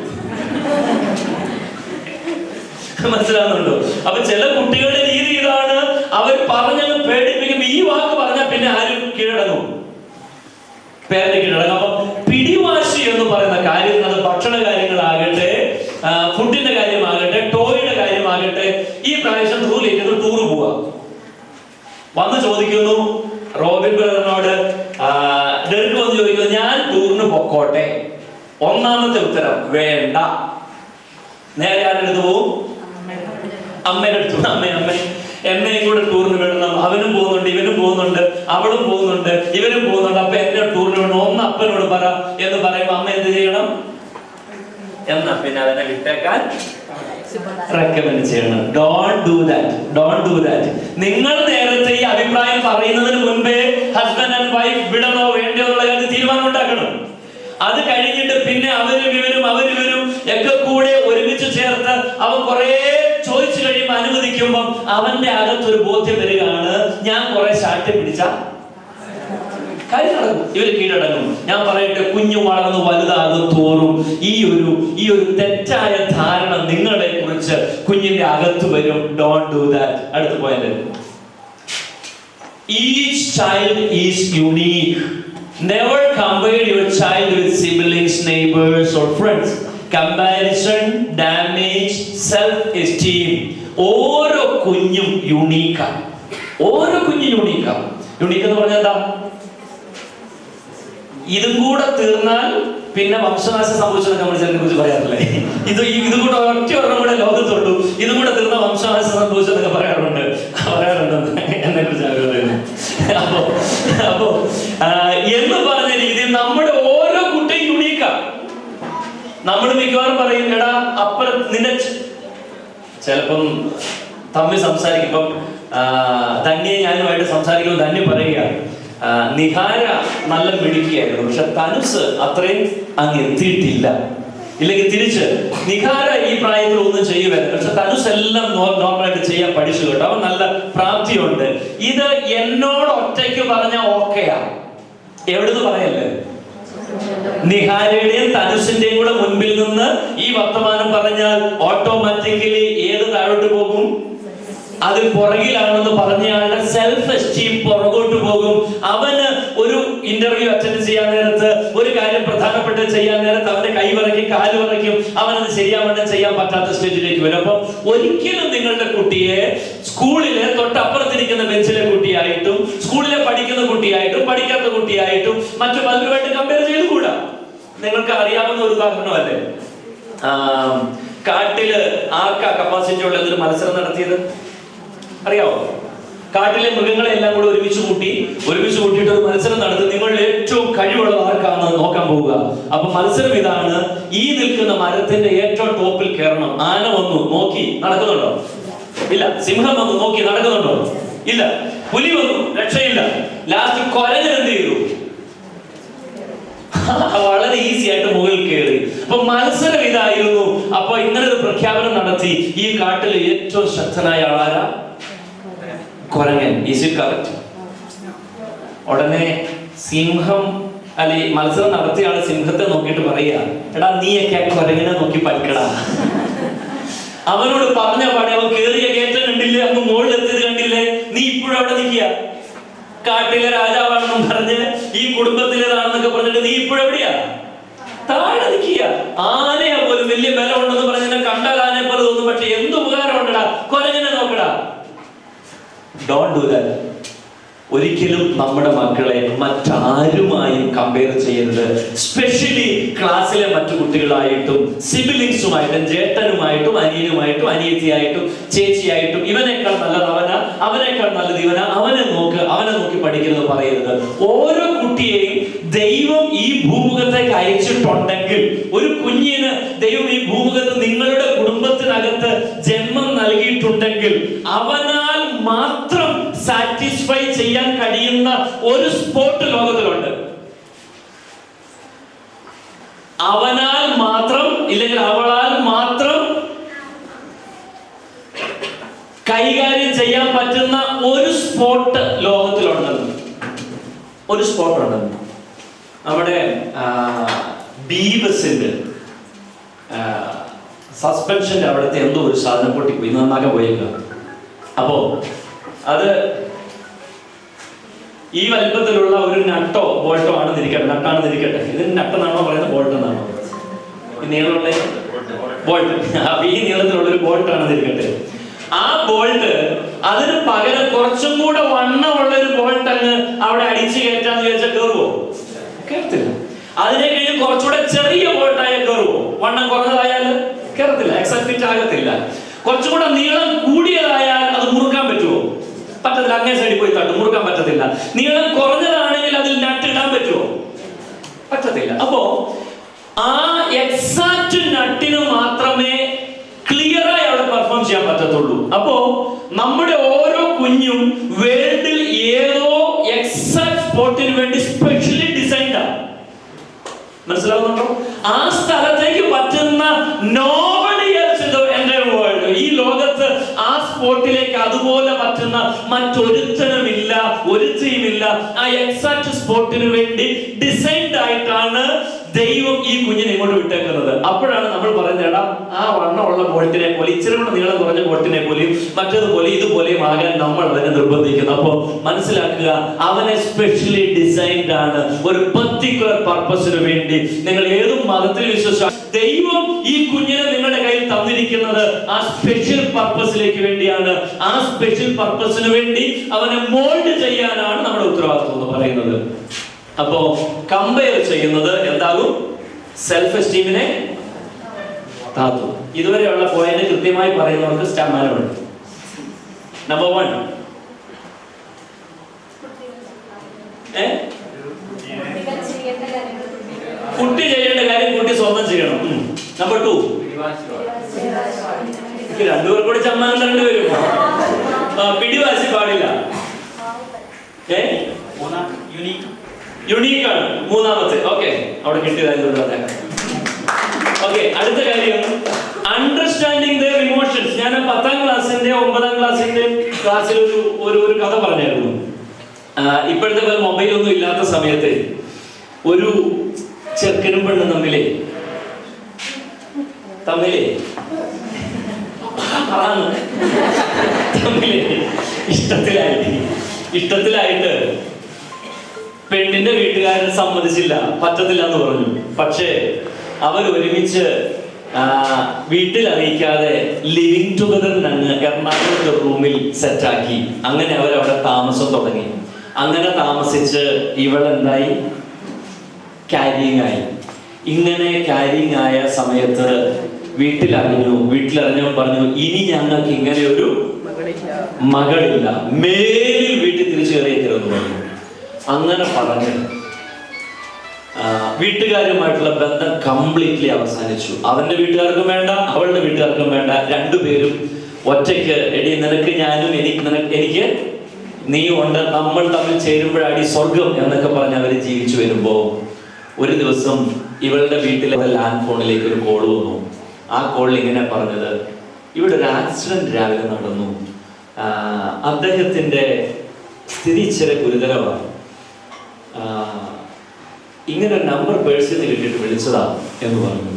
മനസ്സിലാവുന്നുണ്ടോ? അപ്പൊ ചില കുട്ടികളുടെ രീതി ഇതാണ്. അവർ പറഞ്ഞങ്ങ് പേടിപ്പിക്കും. ഈ വാക്ക് പറഞ്ഞാൽ പിന്നെ ആരും കീഴടങ്ങും, പേരന്റ് കീഴടങ്ങും. അപ്പൊ പിടിവാശി എന്ന് പറയുന്ന കാര്യം, അത് ഭക്ഷണ കാര്യങ്ങളാകട്ടെ, ഫുഡിന്റെ കാര്യമാകട്ടെ, ടോയുടെ കാര്യമാകട്ടെ, ഈ പ്രാവശ്യം ടൂറ് പോവാ. വന്ന് ചോദിക്കുന്നു റോബിൻ ബ്രദറിനോട്, ഡെറിക് വന്ന് ചോദിക്കുന്നു, ഞാൻ ടൂറിന് പൊക്കോട്ടെ? ഒന്നാമത്തെ ഉത്തരം വേണ്ട. നേരെ ആരുടെ അടുത്ത് പോവും? അമ്മയുടെ അടുത്ത്. അമ്മ എന്നെയും കൂടെ ടൂറിന് വിടണം. അവനും പോകുന്നുണ്ട്, ഇവനും പോകുന്നുണ്ട്, അവളും പോകുന്നുണ്ട്, ഇവനും പോകുന്നുണ്ട്. അപ്പൊ എന്നെ ടൂറിന് വിടണം, ഒന്ന് അപ്പനോട് പറ എന്ന് പറയുമ്പോ അമ്മ എന്ത് ചെയ്യണം? എന്നാ പിന്നെ അവനെ വിട്ടേക്കാൻ റെക്കമെൻഡ് ചെയ്യണം. Don't do that. നിങ്ങൾ നേരത്തെ ഈ അഭിപ്രായം പറയുന്നതിന് മുൻപേ ഹസ്ബൻഡ് ആൻഡ് വൈഫ് വിടണോ വേണ്ടോ എന്നുള്ള കാര്യം തീരുമാനം ഉണ്ടാക്കണം. അത് കഴിഞ്ഞിട്ട് പിന്നെ അവരും ഇവരും ഒക്കെ കൂടെ ഒരുമിച്ച് ചേർത്ത് അവൻ കുറെ ചോദിച്ചു കഴിയുമ്പോൾ അനുവദിക്കുമ്പോൾ അവന്റെ അകത്തൊരു ബോധ്യം വരികയാണ്, ഞാൻ കുറെ ശാഠ്യ പിടിച്ച കാര്യം നടക്കും, ഇവര് കീഴടങ്ങും. ഞാൻ പറയട്ടെ, കുഞ്ഞു വളർന്ന് വലുതാകും തോറും ഈ ഒരു തെറ്റായ ധാരണ നിങ്ങളെ കുറിച്ച് കുഞ്ഞിന്റെ അകത്ത് വരും. Don't do that. അടുത്ത point, each child is unique. Never compare your child with siblings, neighbors or friends. Comparison damage self-esteem. ഓരോ കുഞ്ഞും യുണീക്കാണ്. ഓരോ കുഞ്ഞും യുണീക്കാണ്. യുണീക്ക് എന്ന് പറഞ്ഞാൽ എന്താ? ഇതും കൂടെ തീർന്നാൽ പിന്നെ വംശനാശം സംഭവിച്ചതൊക്കെ നമ്മൾ ചിലരെ കുറിച്ച് പറയാറില്ലേ? ഇതും കൂടെ ഒറ്റ ഒരെണ്ണം കൂടെ ലോകത്തുള്ളൂ, ഇതും കൂടെ തീർന്ന വംശനാശം സംഭവിച്ചതൊക്കെ പറയാറുണ്ട് എന്നെ കുറിച്ച് ആഗ്രഹം. അപ്പോ എന്ന് പറഞ്ഞ രീതിയിൽ നമ്മുടെ ഓരോ കുട്ടിയും യുണീക്കാണ്. നമ്മൾ മിക്കവാറും പറയും, എടാ അപ്പുറം നിന്നെ ചിലപ്പം തമ്മിൽ സംസാരിക്കും. ഇപ്പം ധന്യെ ഞാനുമായിട്ട് സംസാരിക്കുമ്പോൾ ധന്യ പറയുക, നിഹാര നല്ല മിടുക്കിയായിരുന്നു, പക്ഷെ തനുസ് അത്രയും അങ്ങ് എത്തിയിട്ടില്ല. ഇല്ലെങ്കിൽ തിരിച്ച്, നിഹാര ഈ പ്രായത്തിൽ ഒന്നും ചെയ്യുമായിരുന്നു, പക്ഷെ തനുസ് എല്ലാം നോർമലായിട്ട് ചെയ്യാൻ പഠിച്ചു കേട്ടോ, അവൻ നല്ല പ്രാപ്തിയുണ്ട്. ഇത് എന്നോട് ഒറ്റയ്ക്ക് പറഞ്ഞ ഓക്കെയാ, എവിടുന്ന് പറയല്ലേ? നിഹാരയുടെയും തനുഷിന്റെയും കൂടെ മുൻപിൽ നിന്ന് ഈ വർത്തമാനം പറഞ്ഞാൽ ഓട്ടോമാറ്റിക്കലി ഏത് താഴോട്ട് പോകും? അതിൽ പുറകിലാണെന്ന് പറഞ്ഞയാളുടെ സെൽഫ് എസ്റ്റീം പുറകോട്ട് പോകും. അവന് ഒരു ഇന്റർവ്യൂ അറ്റൻഡ് ചെയ്യാൻ നേരത്ത്, ഒരു കാര്യം പ്രധാനപ്പെട്ട ചെയ്യാൻ നേരത്ത് അവന്റെ കൈ വിറയ്ക്കും, കാല് വിറയ്ക്കും, അവനത് ശരിയാവണ്ണം ചെയ്യാൻ പറ്റാത്ത സ്റ്റേജിലേക്ക് വരും. അപ്പം ഒരിക്കലും നിങ്ങളുടെ കുട്ടിയെ സ്കൂളിലെ തൊട്ടപ്പുറത്തിരിക്കുന്ന ബെഞ്ചിലെ കുട്ടിയായിട്ടും സ്കൂളിലെ പഠിക്കുന്ന കുട്ടിയായിട്ടും പഠിക്കാത്ത കുട്ടിയായിട്ടും മറ്റു പലരുമായിട്ട് കമ്പയർ ചെയ്തുകൂടാ. നിങ്ങൾക്ക് അറിയാവുന്ന ഒരു ഉദാഹരണമല്ലേ, കാട്ടില് ആർക്കാ കപ്പാസിറ്റി ഉള്ള ഒരു മത്സരം നടത്തിയത് അറിയാവോ? കാട്ടിലെ മൃഗങ്ങളെ എല്ലാം കൂടെ ഒരുമിച്ച് കൂട്ടിയിട്ട് ഒരു മത്സരം നടത്തി, നിങ്ങളിൽ ഏറ്റവും കഴിവുള്ളത് ആർക്കാണെന്ന് നോക്കാൻ പോവുക. അപ്പൊ മത്സരം ഇതാണ്, ഈ നിൽക്കുന്ന മരത്തിന്റെ ഏറ്റവും ടോപ്പിൽ കയറണം. ആന വന്നു നോക്കി, നടക്കുന്നുണ്ടോ? ഇല്ല. സിംഹം വന്നു നോക്കി, നടക്കുന്നുണ്ടോ? ഇല്ല. പുലി വന്നു, രക്ഷയില്ല. ലാസ്റ്റ് കൊരങ്ങൻ എന്ത് ചെയ്തു? വളരെ ഈസി ആയിട്ട് മുകളിൽ കയറി. അപ്പൊ മത്സരം ഇതായിരുന്നു. അപ്പൊ ഇങ്ങനെ ഒരു പ്രഖ്യാപനം നടത്തി, ഈ കാട്ടിലെ ഏറ്റവും ശക്തനായ ആളാരാ? കൊരങ്ങൻ. Is it correct? ഉടനെ സിംഹം അല്ലെ മത്സരം നടത്തിയ ആള് സിംഹത്തെ നോക്കിയിട്ട് പറയുക, എടാ നീയൊക്കെ കൊരങ്ങനെ നോക്കി പഠിക്കടാ. അവനോട് പറഞ്ഞ പാടെ അവൻ കേറിയ കയറ്റം കണ്ടില്ലേ, അങ്ങ് മുകളിലെത്തിയത് കണ്ടില്ലേ, നീ ഇപ്പോഴും അവിടെ നിൽക്കുക. കാട്ടിലെ രാജാവാണെന്നും പറഞ്ഞ് ഈ കുടുംബത്തിലേതാണെന്നൊക്കെ പറഞ്ഞിട്ട് നീ ഇപ്പോഴും എവിടെയാ? താഴെ നിൽക്കുക. ആനയെ പോലും വലിയ ബലം ഉണ്ടെന്ന് പറഞ്ഞാൽ കണ്ടാൽ ആനയെ പോലെ തോന്നും, പക്ഷെ എന്ത് ഉപകാരം ഉണ്ടടാ, കൊരങ്ങനെ നോക്കടാ. Don't do that. ഒരിക്കലും നമ്മുടെ മക്കളെ മറ്റാരുമായും കമ്പയർ ചെയ്യരുത്. സ്പെഷ്യലി ക്ലാസ്സിലെ മറ്റു കുട്ടികളായിട്ടും സിബിലിങ്സുമായിട്ടും ചേട്ടനുമായിട്ടും അനിയനുമായിട്ടും അനിയത്തിയായിട്ടും ചേച്ചിയായിട്ടും ഇവനേക്കാൾ നല്ലത് അവനാ, അവനേക്കാൾ നല്ലത് ഇവനാ, അവനെ നോക്കി പഠിക്കരുത് പറയരുത്. ഓരോ കുട്ടിയെയും ദൈവം ഈ ഭൂമുഖത്തേക്ക് അയച്ചിട്ടുണ്ടെങ്കിൽ, ഒരു കുഞ്ഞിന് ദൈവം ഈ ഭൂമുഖത്ത് നിങ്ങളുടെ കുടുംബത്തിനകത്ത് ജന്മം നൽകിയിട്ടുണ്ടെങ്കിൽ, അവനാൽ മാത്രം സാറ്റിസ്ഫൈ ചെയ്യാൻ കഴിയുന്ന ഒരു സ്പോർട്ട് ലോകത്തിലുണ്ട്. അവനാൽ മാത്രം, ഇല്ലെങ്കിൽ അവളാൽ മാത്രം കൈകാര്യം ചെയ്യാൻ പറ്റുന്ന ഒരു സ്പോർട്ട് ലോകത്തിലുണ്ടെന്ന്. ഒരു സ്പോർട്ട് ഉണ്ടെന്ന്. അവിടെ ബീബസിന്റെ സസ്പെൻഷന്റെ അവിടുത്തെ എന്തോ ഒരു സാധനം പൊട്ടിപ്പോയി, നന്നാക്കാൻ പോയേക്കാം. അപ്പോ അത് ഈ വലിപ്പത്തിലുള്ള ഒരു നട്ടോ ബോൾട്ടോ നട്ടാണെന്നിരിക്കട്ടെ. ഇതിന് നട്ടെന്നാണോ പറയുന്നത്, ബോൾട്ട് എന്നാണോ? ഈ നീളമുള്ള ബോൾട്ട്, ഈ നീളത്തിലുള്ള ഒരു ബോൾട്ട് ആണെന്നിരിക്കട്ടെ. ആ ബോൾട്ട് അതിന് പകരം കുറച്ചും കൂടെ വണ്ണമുള്ള ഒരു ബോൾട്ട് അങ്ങ് അവിടെ അടിച്ചു കയറ്റാന്ന് ചോദിച്ചാൽ കയറുവോ? കയറത്തില്ല. അതിനെ കഴിഞ്ഞ് കുറച്ചുകൂടെ ചെറിയ ബോൾട്ടായ കയറുവോ? വണ്ണം കുറഞ്ഞതായാൽ കയറത്തില്ല, എക്സാക്ട് ഫിറ്റ് ആകത്തില്ല. കുറച്ചുകൂടെ നീളം കൂടിയതായാൽ അത് മുറുക്കാൻ പറ്റുമോ? പറ്റത്തില്ല. അങ്ങേ സൈഡിൽ പോയി തട്ടും, മുറുക്കാൻ പറ്റത്തില്ല. നീളം കുറഞ്ഞതാണെങ്കിൽ അതിൽ നട്ടിടാൻ പറ്റുമോ? പറ്റത്തില്ല. അപ്പോ ആ എക്സാക്ട് നട്ടിന് മാത്രമേ ക്ലിയറായി അവിടെ പെർഫോം ചെയ്യാൻ പറ്റത്തുള്ളൂ. അപ്പോ നമ്മുടെ ഓരോ കുഞ്ഞും വേൾഡിൽ ഏതോ എക്സാക്ട് സ്പോട്ടിന് വേണ്ടി സ്പെഷ്യലി ഡിസൈൻഡ് ആണ്. മനസ്സിലാവുന്നുണ്ടോ? ആ സ്ഥലത്തേക്ക് പറ്റുന്ന nobody else in the entire world, ഈ ലോകത്ത് ആ സ്പോട്ടിലേക്ക് അതുപോലെ പറ്റുന്ന മറ്റൊരുത്തനുമില്ല, ഒരുത്തയുമില്ല. ആ എക്സാക്ട് സ്പോട്ടിന് വേണ്ടി ഡിസൈൻഡ് ആയിട്ടാണ് ദൈവം ഈ കുഞ്ഞിനെ ഇങ്ങോട്ട് വിട്ടേക്കുന്നത്. അപ്പോഴാണ് നമ്മൾ പറയുന്നത്, എടാ ആ വണ്ണമുള്ള ബോൾട്ടിനെ പോലെ, ഇച്ചിരി കൂടെ നീളം കുറഞ്ഞ ബോൾട്ടിനെ പോലെയും മറ്റേതുപോലെ ഇതുപോലെയും ആകാൻ നമ്മൾ അവനെ നിർബന്ധിക്കുന്നു. അപ്പോ മനസ്സിലാക്കുക, അവനെ സ്പെഷ്യലി ഡിസൈൻഡ് ആണ് ഒരു പർട്ടിക്കുലർ പർപ്പസിന് വേണ്ടി. നിങ്ങൾ ഏതും മതത്തിൽ വിശ്വസിച്ച ദൈവം ഈ കുഞ്ഞിനെ നിങ്ങളുടെ കയ്യിൽ തന്നിരിക്കുന്നത് ആ സ്പെഷ്യൽ പർപ്പസിലേക്ക് വേണ്ടിയാണ്. ആ സ്പെഷ്യൽ പർപ്പസിന് വേണ്ടി അവനെ മോൾഡ് ചെയ്യാനാണ് നമ്മുടെ ഉത്തരവാദിത്വം എന്ന് പറയുന്നത്. അപ്പോ കമ്പയർ ചെയ്യുന്നത് എന്താകും? സെൽഫ് എസ്റ്റീമിനെ താത്തു. ഇതുവരെയുള്ള പോയിന്റ് കൃത്യമായി പറയുന്നവർക്ക് സമ്മാനമുണ്ട്. നമ്പർ 1, കുട്ടി ചെയ്യേണ്ട കാര്യം കുട്ടി സ്വന്തം ചെയ്യണം. നമ്പർ 2, രണ്ടുപേർ കൂടി സമ്മാനം തരേണ്ടി വരും. പിടിവാശി പാടില്ല. യുണീക്കാണ് മൂന്നാമത്തെ. ഓക്കെ, അവിടെ കിട്ടിയതായതുകൊണ്ട് പറയാം. ഓക്കെ, അടുത്ത കാര്യം അണ്ടർസ്റ്റാൻഡിങ് ദെയർ ഇമോഷൻസ്. ഞാൻ 10ാം ക്ലാസ്സിന്റെ 9ാം ക്ലാസ്സിൽ ഒരു കഥ പറഞ്ഞായിരുന്നു. ഇപ്പോഴത്തെ പോലെ മൊബൈലൊന്നും ഇല്ലാത്ത സമയത്ത് ഒരു ചെറുക്കനും പെണ്ണും തമ്മിലേ ഇഷ്ടത്തിലായിട്ട് പെണ്ണിന്റെ വീട്ടുകാരൻ സമ്മതിച്ചില്ല, പറ്റത്തില്ല എന്ന് പറഞ്ഞു. പക്ഷേ അവർ ഒരുമിച്ച് വീട്ടിൽ അറിയിക്കാതെ ലിവിങ് ടുഗദർ എറണാകുളത്തെ റൂമിൽ സെറ്റാക്കി. അങ്ങനെ അവരവിടെ താമസം തുടങ്ങി. അങ്ങനെ താമസിച്ച് ഇവളെന്തായി? ക്യാരിങ് ആയി. ഇങ്ങനെ ക്യാരിങ് ആയ സമയത്ത് വീട്ടിലറിഞ്ഞു പറഞ്ഞു, ഇനി ഞങ്ങൾക്ക് ഇങ്ങനെ ഒരു മകളില്ല, മേലിൽ വീട്ടിൽ തിരിച്ചു കയറിയേക്കരുതെന്ന് പറഞ്ഞു. അങ്ങനെ പറഞ്ഞ് വീട്ടുകാരുമായിട്ടുള്ള ബന്ധം കംപ്ലീറ്റ്ലി അവസാനിച്ചു. അവന്റെ വീട്ടുകാർക്കും വേണ്ട, അവളുടെ വീട്ടുകാർക്കും വേണ്ട. രണ്ടുപേരും ഒറ്റയ്ക്ക്, എടി നിനക്ക് ഞാനും എനിക്ക് നീയും ഉണ്ട്, നമ്മൾ തമ്മിൽ ചേരുമ്പോഴാടി സ്വർഗം എന്നൊക്കെ പറഞ്ഞ് അവര് ജീവിച്ചു വരുമ്പോ ഒരു ദിവസം ഇവളുടെ വീട്ടിലെ ലാൻഡ് ഫോണിലേക്ക് ഒരു കോൾ വന്നു. ആ കോളിൽ ഇങ്ങനെ പറഞ്ഞത്, ഇവിടെ ഒരു ആക്സിഡന്റ് രാവിലെ നടന്നു, അദ്ദേഹത്തിന്റെ സ്ഥിതി ഇച്ചിരി ഗുരുതരമാണ്, ഇങ്ങനെ ഒരു നമ്പർ പേഴ്സിൽ നിന്ന് കിട്ടിയിട്ട് വിളിച്ചതാ എന്ന് പറഞ്ഞു.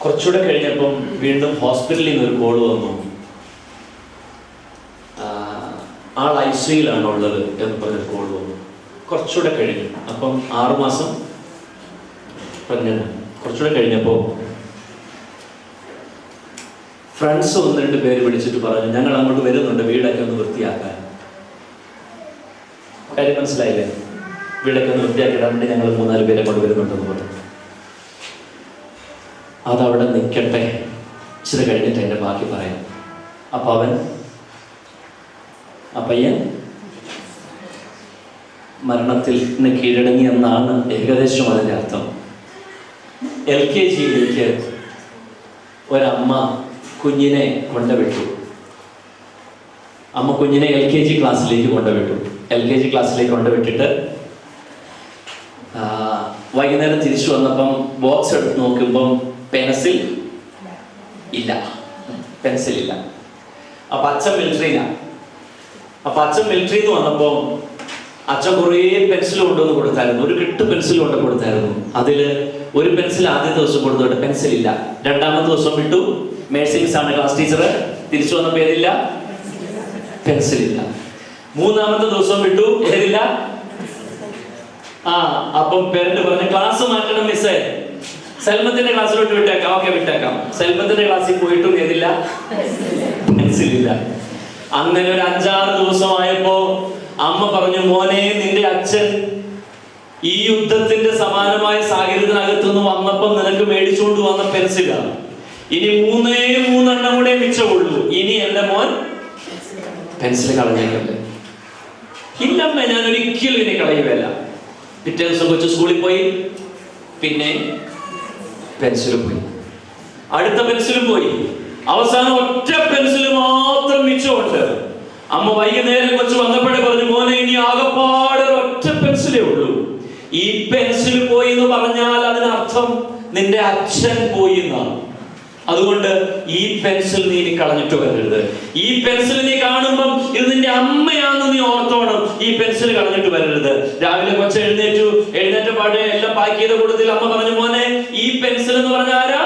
കുറച്ചുകൂടെ കഴിഞ്ഞപ്പം വീണ്ടും ഹോസ്പിറ്റലിൽ നിന്ന് ഒരു കോൾ വന്നു, ആൾ ICUയിലാണ് ഉള്ളത് എന്ന് പറഞ്ഞൊരു കോൾ വന്നു. കുറച്ചുകൂടെ കഴിഞ്ഞു, അപ്പം 6 മാസം പ്രഗ്നന്റ്. കുറച്ചുകൂടെ കഴിഞ്ഞപ്പോ ഫ്രണ്ട്സ് 1-2 പേര് വിളിച്ചിട്ട് പറഞ്ഞു, ഞങ്ങൾ അങ്ങോട്ട് വരുന്നുണ്ട് വീടൊക്കെ ഒന്ന് വൃത്തിയാക്കാൻ. കാര്യം മനസ്സിലായില്ലേ? വീടൊക്കെ ഒന്ന് വൃത്തിയാക്കിയിടാൻ വേണ്ടി ഞങ്ങൾ 3-4 പേരെ കൊണ്ട് വരുന്നുണ്ടെന്ന് പറഞ്ഞു. അതവിടെ നിൽക്കട്ടെ, ഇച്ചിരി കഴിഞ്ഞിട്ട് അതിന്റെ ബാക്കി പറയാം. അപ്പൊ ആ പയ്യൻ മരണത്തിൽ കീഴടങ്ങി എന്നാണ് ഏകദേശം അതിന്റെ അർത്ഥം. LKGയിലേക്ക് ഒരമ്മ കുഞ്ഞിനെ കൊണ്ടുവിട്ടു. അമ്മ കുഞ്ഞിനെ LKG ക്ലാസ്സിലേക്ക് കൊണ്ടുവിട്ടു. LKG ക്ലാസ്സിലേക്ക് കൊണ്ടുവിട്ടിട്ട് വൈകുന്നേരം തിരിച്ചു വന്നപ്പം ബോക്സ് എടുത്ത് നോക്കുമ്പം പെൻസിൽ ഇല്ല. അപ്പൊ അച്ഛൻ മിലിറ്ററിയിലാണ്. അപ്പൊ അച്ഛൻ മിലിറ്ററിയിൽ നിന്ന് വന്നപ്പോ അച്ഛൻ കുറേ പെൻസിൽ കൊണ്ടുവന്ന് കൊടുത്തായിരുന്നു. ഒരു കെട്ട് പെൻസിൽ കൊണ്ട് കൊടുത്തായിരുന്നു. അതില് ഒരു പെൻസിൽ ആദ്യത്തെ ദിവസം കൊടുത്തോട്ട് പെൻസിൽ ഇല്ല. 2ാമത്തെ ദിവസം വിട്ടു, മേഴ്സിങ്സ് ആണ് ക്ലാസ് ടീച്ചർ. തിരിച്ചു വന്നപ്പോ ഏതില്ല? പെൻസിൽ ഇല്ല. 3ാമത്തെ ദിവസം വിട്ടു, ഏതില്ല? അപ്പം പേരന്റ് പറഞ്ഞു, ക്ലാസ് മാറ്റണം മിസ്സേ, സെൽമത്തിന്റെ ക്ലാസ്സിലോട്ട് വിട്ടേക്കാം. ഓക്കെ, വിട്ടേക്കാം. സെൽമത്തിന്റെ ക്ലാസ്സിൽ പോയിട്ടും ഏതില്ല? പെൻസിൽ ഇല്ല. അങ്ങനെ ഒരു 5-6 ദിവസമായപ്പോ അമ്മ പറഞ്ഞു, മോനെ നിന്റെ അച്ഛൻ ഈ യുദ്ധത്തിന്റെ സമാനമായ സാഹചര്യത്തിനകത്തുനിന്ന് വന്നപ്പം നിനക്ക് മേടിച്ചുകൊണ്ട് വന്ന പെൻസിലാണ്. ഇനി 3 എണ്ണം കൂടെ മിച്ചമുള്ളൂ. ഇനി എന്റെ മോൻ പെൻസിൽ കളഞ്ഞേക്കല്ലേ? ഇല്ലമ്മ, ഞാൻ ഒരിക്കലും ഇനി കളയുകയല്ല. പിറ്റേ ദിവസം കൊച്ചു സ്കൂളിൽ പോയി, പിന്നെ പെൻസിലും പോയി, അടുത്ത പെൻസിലും പോയി. അവസാനം ഒറ്റ പെൻസിൽ മാത്രം മിച്ചമുണ്ട്. അമ്മ വൈകുന്നേരം കൊച്ചു വന്നപ്പോഴേ പറഞ്ഞു, മോനെ ഇനി ആകപ്പാടെ ഒറ്റ പെൻസിലേ ഉള്ളൂ. ഈ പെൻസിൽ പോയി എന്ന് പറഞ്ഞാൽ അതിനർത്ഥം നിന്റെ അച്ഛൻ പോയി എന്നാണ്. അതുകൊണ്ട് ഈ പെൻസിൽ നീ കളഞ്ഞിട്ട് വരരുത്. ഈ പെൻസിൽ നീ കാണുമ്പം ഇത് നിന്റെ അമ്മയാണെന്ന് നീ ഓർത്തോണം. ഈ പെൻസിൽ കളഞ്ഞിട്ട് വരരുത്. രാവിലെ കൊച്ചു എഴുന്നേറ്റ പാടെ എല്ലാം പാക്ക് ചെയ്ത കൂട്ടത്തിൽ അമ്മ പറഞ്ഞു, മോനെ ഈ പെൻസിൽ എന്ന് പറഞ്ഞ ആരാ?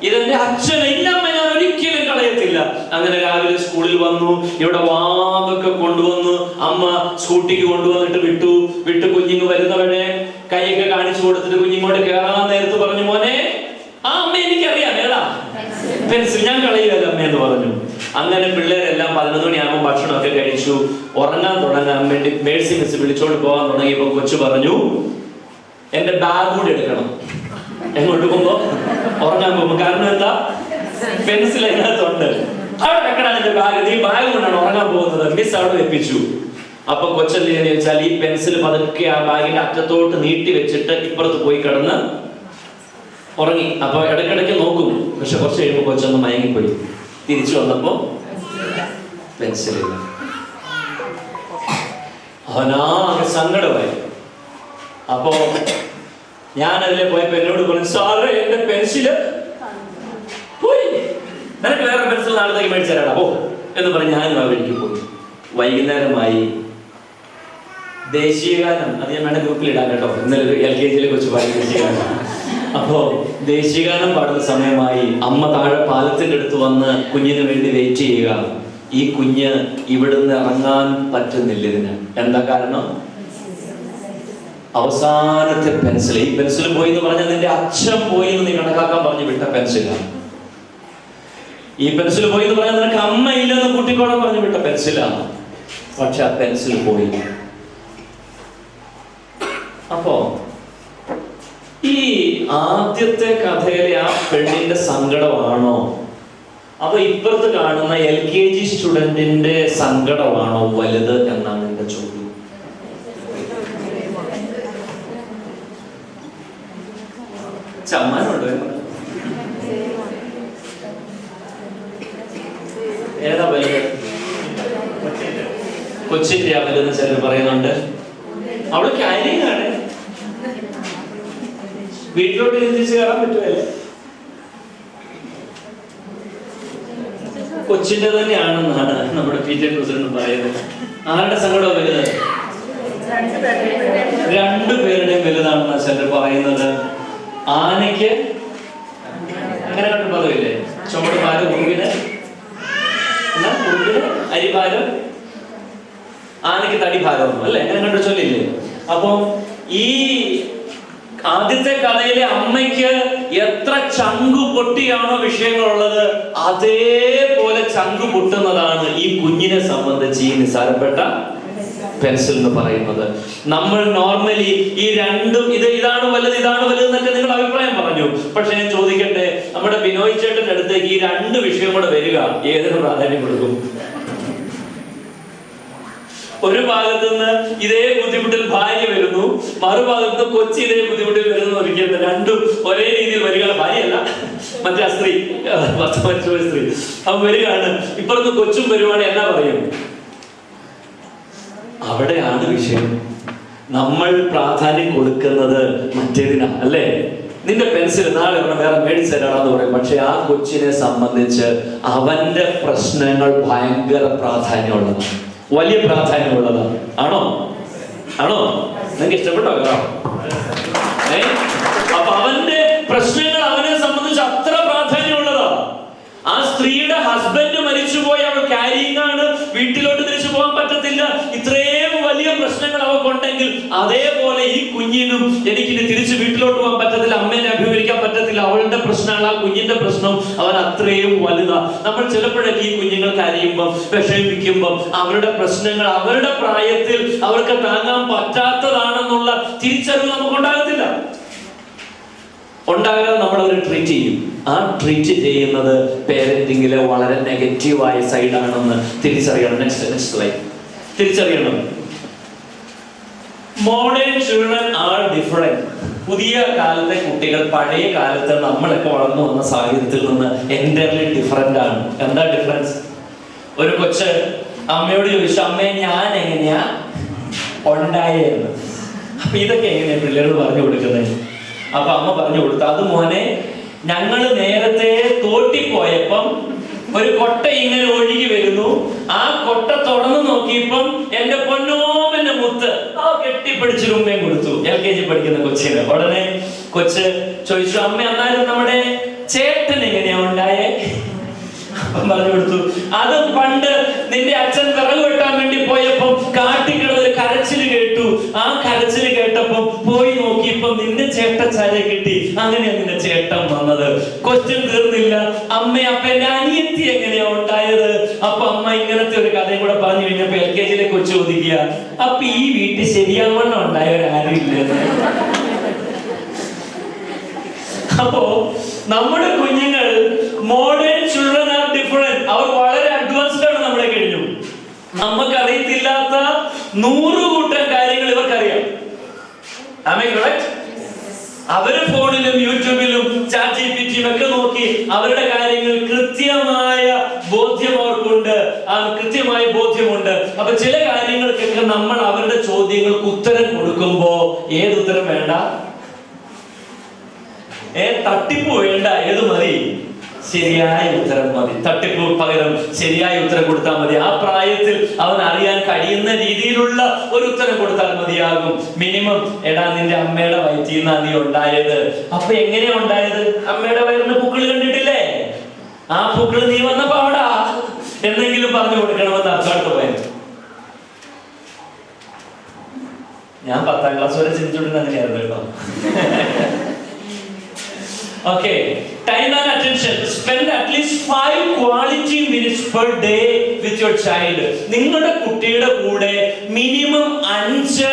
ഇതെന്റെ അച്ഛനെ. ഇല്ലമ്മ, ഞാൻ ഒരിക്കലും കളയത്തില്ല. അങ്ങനെ രാവിലെ സ്കൂളിൽ വന്നു, ഇവിടെ വാതൊക്കെ കൊണ്ടുവന്നു അമ്മ സ്കൂട്ടിക്ക് കൊണ്ടുവന്നിട്ട് വിട്ട് കുഞ്ഞിങ്ങ് വരുന്നവരെ കൈയൊക്കെ കാണിച്ചു കൊടുത്തിട്ട് കുഞ്ഞിങ്ങോട്ട് കയറാൻ നേരത്ത് പറഞ്ഞു, മോനെ പെൻസിൽ ഞാൻ കളയുമല്ലോ അമ്മ എന്ന് പറഞ്ഞു. അങ്ങനെ പിള്ളേരെല്ലാം 11 മണിയാകുമ്പോൾ ഭക്ഷണമൊക്കെ കഴിച്ചു, ഉറങ്ങാൻ തുടങ്ങാൻ വേണ്ടി മേഴ്സി മിസ് വിളിച്ചോണ്ട് പോകാൻ തുടങ്ങിയപ്പോൾ കൊച്ചു പറഞ്ഞു, എന്റെ ബാഗ് കൂടി എടുക്കണം. എങ്ങോട്ട് പോകുമ്പോ? ഉറങ്ങാൻ പോകുമ്പോ. കാരണം എന്താ? പെൻസിൽ അതിനകത്തുണ്ട്. അവിടെ വെക്കണം എന്റെ ബാഗ്, നീ ബാഗ് കൊണ്ടാണ് ഉറങ്ങാൻ പോകുന്നത്. മിസ് അവിടെ വെപ്പിച്ചു. അപ്പൊ കൊച്ചെന്ന് ചോദിച്ചാൽ ഈ പെൻസിൽ പതുക്കെ ആ ബാഗിന്റെ അറ്റത്തോട്ട് നീട്ടി വെച്ചിട്ട് ഇപ്പുറത്ത് പോയി കിടന്ന് ഉറങ്ങി. അപ്പൊ ഇടയ്ക്കിടയ്ക്ക് നോക്കും, പക്ഷെ കുറച്ച് കഴിയുമ്പോൾ കൊച്ചൊന്ന് മയങ്ങിപ്പോയി. തിരിച്ചു വന്നപ്പോ പെൻസിലില്ല. അവനാകെ സങ്കടമായി. അപ്പോ ഞാൻ അതിലെ പോയപ്പോ എന്നോട് പറഞ്ഞു, സാറേ എന്റെ പെൻസില് പോയി, നിനക്ക് വേറെ പെൻസിൽ നാളത്തേക്ക് മേടിച്ചു തരാടാ പോ എന്ന് പറഞ്ഞ് ഞാനും ആ വഴിക്ക് പോയി. വൈകുന്നേരമായി. ദേശീയഗാനം അത് ഞാൻ വേണ്ട ഗ്രൂപ്പിൽ ഇടാൻ കേട്ടോ. ഇന്നലെ LKG കൊച്ചു പാടി ദേശീയഗാനം. അപ്പോ ദേശീയഗാനം പാടുന്ന സമയമായി. അമ്മ താഴെ പാലത്തിന്റെ അടുത്ത് വന്ന് കുഞ്ഞിന് വേണ്ടി വെയിറ്റ് ചെയ്യുക. ഈ കുഞ്ഞ് ഇവിടുന്ന് ഇറങ്ങാൻ പറ്റുന്നില്ല. ഇതിന് എന്താ കാരണം? അവസാനത്തെ പെൻസിൽ. ഈ പെൻസിൽ പോയി എന്ന് പറഞ്ഞാൽ നിന്റെ അച്ഛൻ പോയി എന്ന് നീ കണക്കാക്കാൻ പറഞ്ഞു വിട്ട പെൻസിലാണ്. ഈ പെൻസിൽ പോയി എന്ന് പറഞ്ഞാൽ നിനക്ക് അമ്മ ഇല്ലെന്ന് കൂട്ടിക്കോളാൻ പറഞ്ഞു വിട്ട പെൻസിലാണ്. പക്ഷെ ആ പെൻസിൽ പോയി. അപ്പോ ഈ ആദ്യത്തെ കഥയിലെ ആ പെണ്ണിന്റെ സങ്കടമാണോ അപ്പൊ ഇപ്പുറത്ത് കാണുന്ന LKG സ്റ്റുഡന്റിന്റെ സങ്കടമാണോ വലുത് എന്നാണ് എന്റെ ചോദ്യം. ചമ്മാനുണ്ടോ? ഏതാ വലുത്? കൊച്ചിന്റെ വലുതെന്ന് ചിലർ പറയുന്നുണ്ട്. അവള് കാര്യം ആണ്. വീട്ടിലോട്ട് ചിന്തിച്ച് കയറാൻ പറ്റുമല്ലേ? കൊച്ചിന്റെ തന്നെയാണെന്നാണ് നമ്മുടെ PTA പ്രസിഡന്റ് പറയുന്നത്. ആരുടെ സങ്കടം വലുത്? രണ്ടുപേരുടെയും വലുതാണെന്നാണ് ചിലർ പറയുന്നത്. ആനയ്ക്ക് അങ്ങനെ കണ്ടു പറയില്ലേ, ചുമട് ഭാരം കുറുകിന് അരിഭാരം, ആനയ്ക്ക് തടി ഭാരമൊന്നും അല്ലെ, അങ്ങനെ കണ്ടു ചൊല്ലില്ലേ? അപ്പം ഈ ആദ്യത്തെ കഥയിലെ അമ്മയ്ക്ക് എത്ര ചങ്കു പൊട്ടിയാണോ വിഷയങ്ങളുള്ളത്, അതേപോലെ ചങ്കു പൊട്ടുന്നതാണ് ഈ കുഞ്ഞിനെ സംബന്ധിച്ച് ഈ നിസ്സാരപ്പെട്ട പെൻസിൽ എന്ന് പറയുന്നത്. നമ്മൾ നോർമലി ഈ രണ്ടും ഇതാണ് വലുത് ഇതാണ് വലുത് എന്നൊക്കെ നിങ്ങൾ അഭിപ്രായം പറഞ്ഞു. പക്ഷെ ഞാൻ ചോദിക്കട്ടെ, നമ്മുടെ ബിനോയ് ചേട്ടന്റെ അടുത്തേക്ക് ഈ രണ്ട് വിഷയം കൂടെ വരിക, ഏതിന് പ്രാധാന്യം കൊടുക്കും? ഒരു ഭാഗത്ത് നിന്ന് ഇതേ ബുദ്ധിമുട്ടിൽ ഭാര്യ വരുന്നു, മറുഭാഗത്ത് കൊച്ചി ഇതേ ബുദ്ധിമുട്ടിൽ വരുന്നു. ഒരിക്കലും രണ്ടും ഒരേ രീതിയിൽ വരിക. ഭാര്യയല്ല, മറ്റേ സ്ത്രീ, സ്ത്രീ അവൻ വരികയാണ്. ഇപ്പുറത്ത് കൊച്ചും വരുവാണ്. എന്നാ പറയും? അവിടെയാണ് വിഷയം. നമ്മൾ പ്രാധാന്യം കൊടുക്കുന്നത് മറ്റേതിനാ അല്ലേ? നിന്റെ പെൻസിൽ നാളെ വേറെ മേടിച്ചു തരാണെന്ന് പറയും. പക്ഷെ ആ കൊച്ചിനെ സംബന്ധിച്ച് അവന്റെ പ്രശ്നങ്ങൾ ഭയങ്കര പ്രാധാന്യമുള്ളതാണ്, വലിയ പ്രാധാന്യമുള്ളതാണ്. ആണോ? നിങ്ങൾക്ക് ഇഷ്ടപ്പെട്ടോ? അപ്പൊ അവന്റെ പ്രശ്നങ്ങൾ അവനെ സംബന്ധിച്ച് അത്ര പ്രാധാന്യമുള്ളതാ. ആ സ്ത്രീയുടെ ഹസ്ബൻഡ് മരിച്ചുപോയി, അവൾ ക്യാരിയിങ് ആണ്, വീട്ടിലോട്ട് തിരിച്ചു പോകാൻ പറ്റത്തില്ല. ഇത്രയും വലിയ പ്രശ്നങ്ങൾ അവൾക്കുണ്ടെങ്കിൽ അതേപോലെ ഈ കുഞ്ഞിനും എനിക്കിനി തിരിച്ച് വീട്ടിലോട്ട് പോകാൻ പറ്റത്തില്ല, അമ്മേനെ അഭിമുഖീകരിക്കാൻ പറ്റത്തില്ല. അവളുടെ പ്രശ്നങ്ങൾ, ആ കുഞ്ഞിന്റെ പ്രശ്നം അവൻ അത്രയും വലുതാ. നമ്മൾ ചിലപ്പോഴൊക്കെ ഈ കുഞ്ഞുങ്ങൾ കരയുമ്പം വിഷമിപ്പിക്കുമ്പം അവരുടെ പ്രശ്നങ്ങൾ അവരുടെ പ്രായത്തിൽ അവർക്ക് താങ്ങാൻ പറ്റാത്തതാണെന്നുള്ള തിരിച്ചറിവ് നമുക്കുണ്ടാകത്തില്ല. ഉണ്ടാകാതെ നമ്മൾ അവരെ ട്രീറ്റ് ചെയ്യും. ആ ട്രീറ്റ് ചെയ്യുന്നത് പേരന്റിങ്ങിലെ വളരെ നെഗറ്റീവായ സൈഡാണെന്ന് തിരിച്ചറിയണം. Next slide. തിരിച്ചറിയണം. Modern children are different. പുതിയ കാലത്തെ കുട്ടികൾ പഴയ കാലത്ത് നമ്മളൊക്കെ വളർന്നു വന്ന സാഹചര്യത്തിൽ നിന്ന് എൻറ്റയർലി ഡിഫറെന്റ് ആണ്. എന്താ ഡിഫറൻസ്? ഒരു കൊച്ച് അമ്മയോട് ചോദിച്ചു, അമ്മേ ഞാൻ എങ്ങനെയാ ഉണ്ടായെന്ന്. അപ്പൊ ഇതൊക്കെ എങ്ങനെയാ പിള്ളേരോട് പറഞ്ഞു കൊടുക്കുന്നത്? അപ്പൊ അമ്മ പറഞ്ഞു കൊടുത്തു, അത് മോനെ, ഞങ്ങള് നേരത്തെ തോട്ടിപ്പോയപ്പം ഒരു കൊട്ട ഇങ്ങനെ ഒഴുകി വരുന്നു. ആ കൊട്ട തുറന്നു നോക്കിയപ്പം എന്റെ പൊന്നോമന്റെ മുത്ത് ആ കെട്ടിപ്പിടിച്ചൊരു ഉമ്മയും കൊടുത്തു. LKG പഠിക്കുന്ന കൊച്ചിന്. ഉടനെ കൊച്ച് ചോദിച്ചു, അമ്മ എന്നാലും നമ്മുടെ ചേട്ടൻ എങ്ങനെയാ ഉണ്ടായേ? അപ്പം പറഞ്ഞു കൊടുത്തു, അത് പണ്ട് നിന്റെ അച്ഛൻ വിറക് വെട്ടാൻ വേണ്ടി പോയപ്പോ കാട്ടിക്കിടന്നൊരു കരച്ചില് കേട്ടു. ആ കരച്ചില് കേട്ടപ്പം പോയി നോക്കിയപ്പോ നിന്റെ ചേട്ടച്ചാരെ കിട്ടി, അങ്ങനെയാ നിന്റെ ചേട്ടൻ വന്നത്. ക്വസ്റ്റ്യൻ തീർന്നില്ല. അമ്മ അപ്പൊ എന്റെ അനിയത്തി എങ്ങനെയാ ഉണ്ടായത്? അപ്പൊ അമ്മ ഇങ്ങനത്തെ ഒരു കഥയും കൂടെ പറഞ്ഞു കഴിഞ്ഞപ്പോ LKG കൊച്ചു ചോദിക്കുക, അപ്പൊ ഈ വീട്ടിൽ ശരിയാവണ്ണം ഉണ്ടായവരാരും ഇല്ലെന്ന്. അപ്പോ നമ്മുടെ കുഞ്ഞുങ്ങൾ മോഡേൺ ചിൽഡ്രൻ ആർ ഡിഫറെന്റ്. അവർ വളരെ അഡ്വാൻസ്ഡ് ആണ് നമ്മളെ കഴിഞ്ഞു. നമുക്കറിയത്തില്ലാത്ത 100 കൂട്ടം കാര്യങ്ങൾ ഇവർക്കറിയാം. Am I correct? അവര് ഫോണിലും യൂട്യൂബിലും ചാറ്റ് ജിപിടിയും ഒക്കെ നോക്കി അവരുടെ കാര്യങ്ങൾ കൃത്യമായ ബോധ്യം അവർക്കുണ്ട്, കൃത്യമായ ബോധ്യമുണ്ട്. അപ്പൊ ചില കാര്യങ്ങൾക്കൊക്കെ നമ്മൾ അവരുടെ ചോദ്യങ്ങൾക്ക് ഉത്തരം കൊടുക്കുമ്പോ ഏതുത്തരം വേണ്ട, തട്ടിപ്പ് വേണ്ട, ഏത് മതി? ശരിയായ ഉത്തരം മതി. തട്ടിപ്പ് പകരം ശരിയായ ഉത്തരം കൊടുത്താൽ മതി. ആ പ്രായത്തിൽ അവൻ അറിയാൻ കഴിയുന്ന രീതിയിലുള്ള ഒരു ഉത്തരം കൊടുത്താൽ മതിയാകും. മിനിമം, എടാ നിന്റെ അമ്മയുടെ വയറ്റിൽ നിന്നാ നീ ഉണ്ടായത്. അപ്പൊ എങ്ങനെയാ ഉണ്ടായത്? അമ്മയുടെ വയറിന് പൂക്കൾ കണ്ടിട്ടില്ലേ? ആ പൂക്കൾ നീ വന്ന പാടാ എന്തെങ്കിലും പറഞ്ഞു കൊടുക്കണമെന്ന് അർത്ഥമായിട്ട് പോയത്. ഞാൻ 10ാം ക്ലാസ് വരെ ചിന്തിച്ചുകൊണ്ട് അങ്ങനെയായിരുന്നു കേട്ടോ. Okay, time and attention. Spend at least 5 quality minutes per day with your child. നിങ്ങളുടെ കുട്ടിയുടെ കൂടെ മിനിമം 5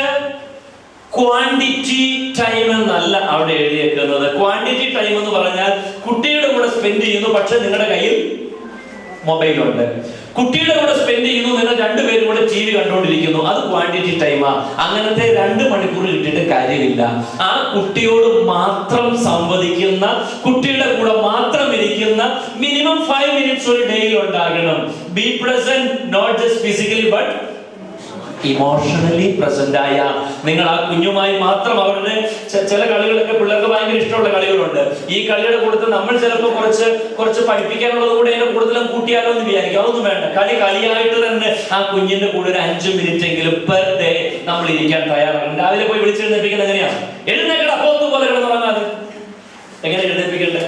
ക്വാണ്ടിറ്റി ടൈം എന്നല്ല അവിടെ എഴുതിയേക്കുന്നത്. ക്വാണ്ടിറ്റി ടൈം എന്ന് പറഞ്ഞാൽ കുട്ടിയുടെ കൂടെ സ്പെൻഡ് ചെയ്യുന്നു, പക്ഷെ നിങ്ങളുടെ കയ്യിൽ മൊബൈലുണ്ട്. കുട്ടിയുടെ കൂടെ സ്പെൻഡ് ചെയ്യുന്നു, നിങ്ങൾ 2 പേരും കൂടെ TV കണ്ടുകൊണ്ടിരിക്കുന്നു, അത് ക്വാണ്ടിറ്റി ടൈമാ. അങ്ങനത്തെ 2 മണിക്കൂർ കിട്ടിയിട്ട് കാര്യമില്ല. ആ കുട്ടിയോട് മാത്രം സംവദിക്കുന്ന, കുട്ടിയുടെ കൂടെ മാത്രം ഇരിക്കുന്ന മിനിമം 5 മിനിറ്റ്സ് ഒരു ഡേയിൽ ഉണ്ടാകണം. Be present, not just physically but emotionally present ആയ നിങ്ങൾ ആ കുഞ്ഞുമായി മാത്രം. അവരുടെ ചില കളികളൊക്കെ പിള്ളേർക്ക് ഭയങ്കര ഇഷ്ടമുള്ള കളികളുണ്ട്. ഈ കളിയുടെ കൂടുതൽ നമ്മൾ ചിലപ്പോൾ കുറച്ച് പഠിപ്പിക്കാനുള്ളത് കൂടെ അതിന്റെ കൂടുതലും കൂട്ടിയാലോ എന്ന് വിചാരിക്കും. അതൊന്നും വേണ്ട. കളിയായിട്ട് തന്നെ ആ കുഞ്ഞിന്റെ കൂടെ ഒരു 5 മിനിറ്റ് എങ്കിലും പെർ ഡേ നമ്മൾ ഇരിക്കാൻ തയ്യാറാണ്. രാവിലെ പോയി വിളിച്ചെഴുന്നേപ്പിക്കുന്നത് എങ്ങനെയാ? എഴുന്നേക്കട പോത്ത് പോലെ കിടന്നുറങ്ങാതെ. എങ്ങനെ എഴുന്നേൽപ്പിക്കണ്ടേ?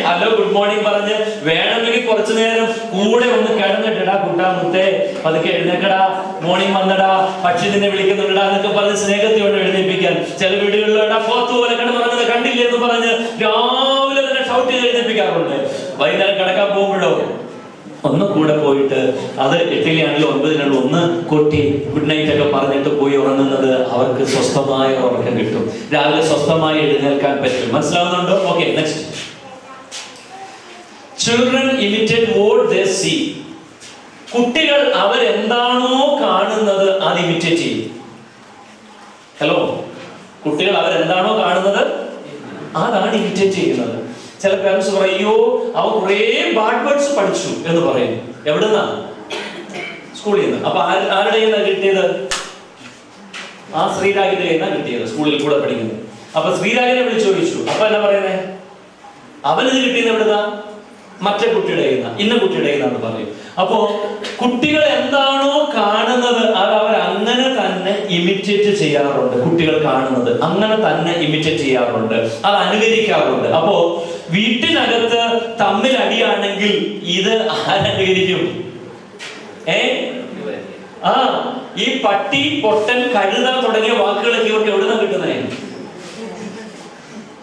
ഹലോ ഗുഡ് മോർണിംഗ് പറഞ്ഞ് വേണമെങ്കിൽ കുറച്ചു നേരം കൂടെ ഒന്ന് കിടന്നിട്ടടാ കുട്ടാ മുത്തേ പതുക്കെ എഴുന്നേക്കടാ, മോർണിംഗ് വന്നടാ, പക്ഷി നിന്നെ വിളിക്കുന്നുണ്ടാ എന്നൊക്കെ പറഞ്ഞ് സ്നേഹത്തോടെ എഴുന്നേൽപ്പിക്കാൻ. ചില വീടുകളിലോടാ പോത്ത് പോലെ കിടന്നുറങ്ങുന്നത് കണ്ടില്ലേ എന്ന് പറഞ്ഞ് രാവിലെ തന്നെ ഷൗട്ട് ചെയ്ത് എഴുന്നേൽപ്പിക്കാറുണ്ട്. വൈകുന്നേരം കിടക്കാൻ പോകുമ്പോഴോ ഒന്ന് കൂടെ പോയിട്ട് അത് 8-ാണെങ്കിലും 9-ാണെങ്കിലും ഒന്ന് കൊട്ടി ഗുഡ് നൈറ്റ് ഒക്കെ പറഞ്ഞിട്ട് പോയി ഉറങ്ങുന്നത് അവർക്ക് സ്വസ്ഥമായ ഉറക്കം കിട്ടും. രാവിലെ സ്വസ്ഥമായി എഴുന്നേൽക്കാൻ പറ്റും. മനസ്സിലാവുന്നുണ്ടോ? Okay, next. Children imitate what they see. കുട്ടികൾ അവരെന്താണോ കാണുന്നത് അത് ഇമിറ്റേറ്റ് ചെയ്യും. ഹലോ, കുട്ടികൾ അവരെന്താണോ കാണുന്നത് അതാണ് ഇമിറ്റേറ്റ് ചെയ്യുന്നത്. ചില പേരൻസ് പറയും, അയ്യോ അവൻ കുറേ ബാഡ് വേർഡ്സ് പഠിച്ചു എന്ന് പറയും. എവിടുന്നാ? സ്കൂളിൽ നിന്ന്. അപ്പൊ ആരുടെ കയ്യിൽ നിന്നാണ് കിട്ടിയത്? ആ ശ്രീരാഗിന്റെ കയ്യിൽ നിന്നാണ് കിട്ടിയത്, സ്കൂളിൽ കൂടെ പഠിക്കുന്നത്. അപ്പൊ ശ്രീരാഗിനെ വിളിച്ചു ചോദിച്ചു. അപ്പൊ എന്നാ പറയുന്നേ? അവനിത് കിട്ടിയത് എവിടുന്നാ? മറ്റേ കുട്ടിയുടെ കയ്യിൽ, ഇന്ന കുട്ടിയുടെ കയ്യിൽ പറയും. അപ്പോ കുട്ടികൾ എന്താണോ കാണുന്നത് അത് അവർ അങ്ങനെ തന്നെ ഇമിറ്റേറ്റ് ചെയ്യാറുണ്ട്. കുട്ടികൾ കാണുന്നത് അങ്ങനെ തന്നെ ഇമിറ്റേറ്റ് ചെയ്യാറുണ്ട്, അത് അനുകരിക്കാറുണ്ട്. അപ്പോ വീട്ടിനകത്ത് തമ്മിൽ അടിയാണെങ്കിൽ ഇത് ആരനുകരിക്കും? ഈ പട്ടി, പൊട്ടൻ, കഴുത തുടങ്ങിയ വാക്കുകളൊക്കെ ഇവർക്ക് എവിടുന്നാ കിട്ടുന്നേ?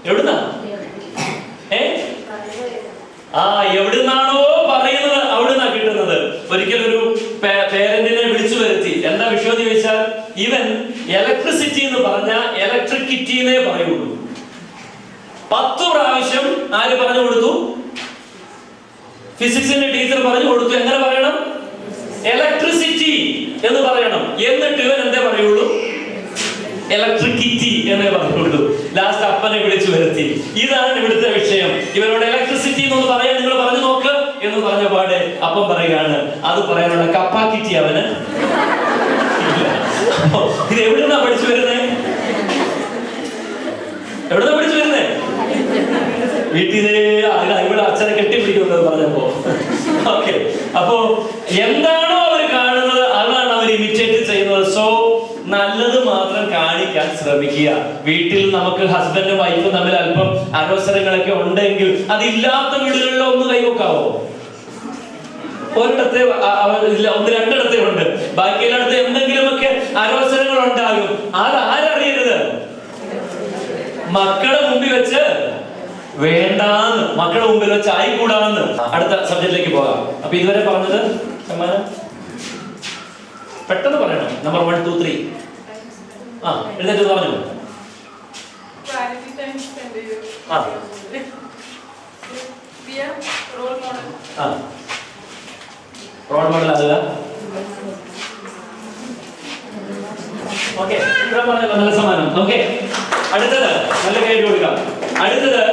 എവിടുന്നാ? എവിടുന്നാണോ പറയുന്നത് അവിടുന്നാ കിട്ടുന്നത്. ഒരിക്കലും ഒരു പേരന്റിനെ വിളിച്ചു വരുത്തി. എന്താ വിഷയം എന്ന് ചോദിച്ചാൽ, ഇവൻ ഇലക്ട്രിസിറ്റി എന്ന് പറഞ്ഞ ഇലക്ട്രിക്കിറ്റി എന്നേ പറയുള്ളൂ. 10 പ്രാവശ്യം ആര് പറഞ്ഞു കൊടുത്തു? ഫിസിക്സിന്റെ ടീച്ചർ പറഞ്ഞു കൊടുത്തു. എങ്ങനെ പറയണം? ഇലക്ട്രിസിറ്റി എന്ന് പറയണം. എന്നിട്ട് ഇവൻ എന്തേ പറയുള്ളൂ? ഇലക്ട്രിക്കിറ്റി എന്നേ പറയുള്ളൂ. ലാസ്റ്റ് അപ്പനെ വിളിച്ചു വരുത്തി. ഇതാണ് ഇവിടുത്തെ വിഷയം. ഇവരോട് ഇലക്ട്രിസിറ്റി എന്നൊന്ന് പറയാൻ നിങ്ങൾ പറഞ്ഞു നോക്ക് എന്ന് പറഞ്ഞ പാടെ അപ്പം പറയുകയാണ് അത് പറയാനുള്ള കപ്പാസിറ്റി അവന് ഇല്ല. ഇത് എവിടുന്നാ പഠിച്ചു വരുന്നേ? എവിടുന്നാ പഠിച്ചു വരുന്നേ? വീട്ടിലെ ഇവിടെ അച്ഛനെ കെട്ടിപ്പിടിക്കുന്നത് പറഞ്ഞപ്പോ. ഓക്കെ, അപ്പോ എന്താണോ അവർ കാണുന്നത് അതാണ് അവർ ഇമിറ്റേറ്റ് ചെയ്യുന്നത്. സോ നല്ലത് മാത്രം കാണിക്കാൻ ശ്രമിക്കുക. വീട്ടിൽ നമുക്ക് ഹസ്ബൻഡും വൈഫും തമ്മിൽ അല്പം അനവസരങ്ങളൊക്കെ ഉണ്ടെങ്കിൽ അതില്ലാത്ത വീടുകളിൽ ഒന്ന് കൈവക്കാവോ? ഒരിടത്തെ ഒന്ന് രണ്ടിടത്തേ ഉണ്ട്, ബാക്കി എല്ലായിടത്തും എന്തെങ്കിലുമൊക്കെ അനവസരങ്ങൾ ഉണ്ടാകും. അത് മക്കളുടെ മുമ്പിൽ വെച്ച് വേണ്ടാന്ന്, മക്കളുടെ മുമ്പിൽ വെച്ച് ആയിക്കൂടാന്ന്. അടുത്ത സബ്ജക്റ്റിലേക്ക് പോകാം. അപ്പൊ ഇതുവരെ പറഞ്ഞത് സമ്മാനം പെട്ടെന്ന് പറയണം. നമ്പർ 1, 2, 3. എഴുന്നേറ്റ് പറഞ്ഞു. റോൾ മോഡൽ ആകുക. ഓക്കെ, ഇവിടെ പറഞ്ഞല്ലോ, നല്ല സമ്മാനം. ഓക്കെ, അടുത്തത് നല്ല കേട്ട് കൊടുക്കാം. അടുത്തത്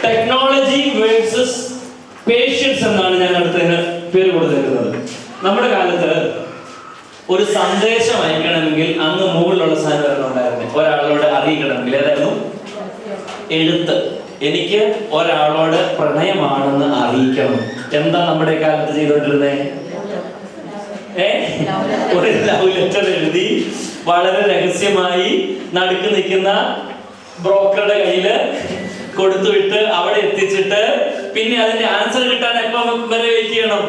ടെക്നോളജി വേഴ്സസ് പേഷ്യൻസ് എന്നാണ് ഞാൻ അടുത്തതിന് പേര് കൊടുത്തിരിക്കുന്നത്. നമ്മുടെ കാലത്ത് ഒരു സന്ദേശം അയക്കണമെങ്കിൽ അങ്ങ് മുകളിലുള്ള സാധനം ഉണ്ടായിരുന്നു. ഒരാളോട് അറിയിക്കണമെങ്കിൽ ഏതായിരുന്നു? എഴുത്ത്. എനിക്ക് ഒരാളോട് പ്രണയമാണെന്ന് അറിയിക്കണം. എന്താ നമ്മുടെ കാലത്ത് ചെയ്തോണ്ടിരുന്നേ? ഒരു ലവ് ലെറ്റർ എഴുതി വളരെ രഹസ്യമായി നടുക്ക് നിൽക്കുന്ന ബ്രോക്കറുടെ കയ്യില് കൊടുത്തുവിട്ട് അവിടെ എത്തിച്ചിട്ട് പിന്നെ അതിന്റെ ആൻസർ കിട്ടാൻ എപ്പോ വരെ വെയിറ്റ് ചെയ്യണം?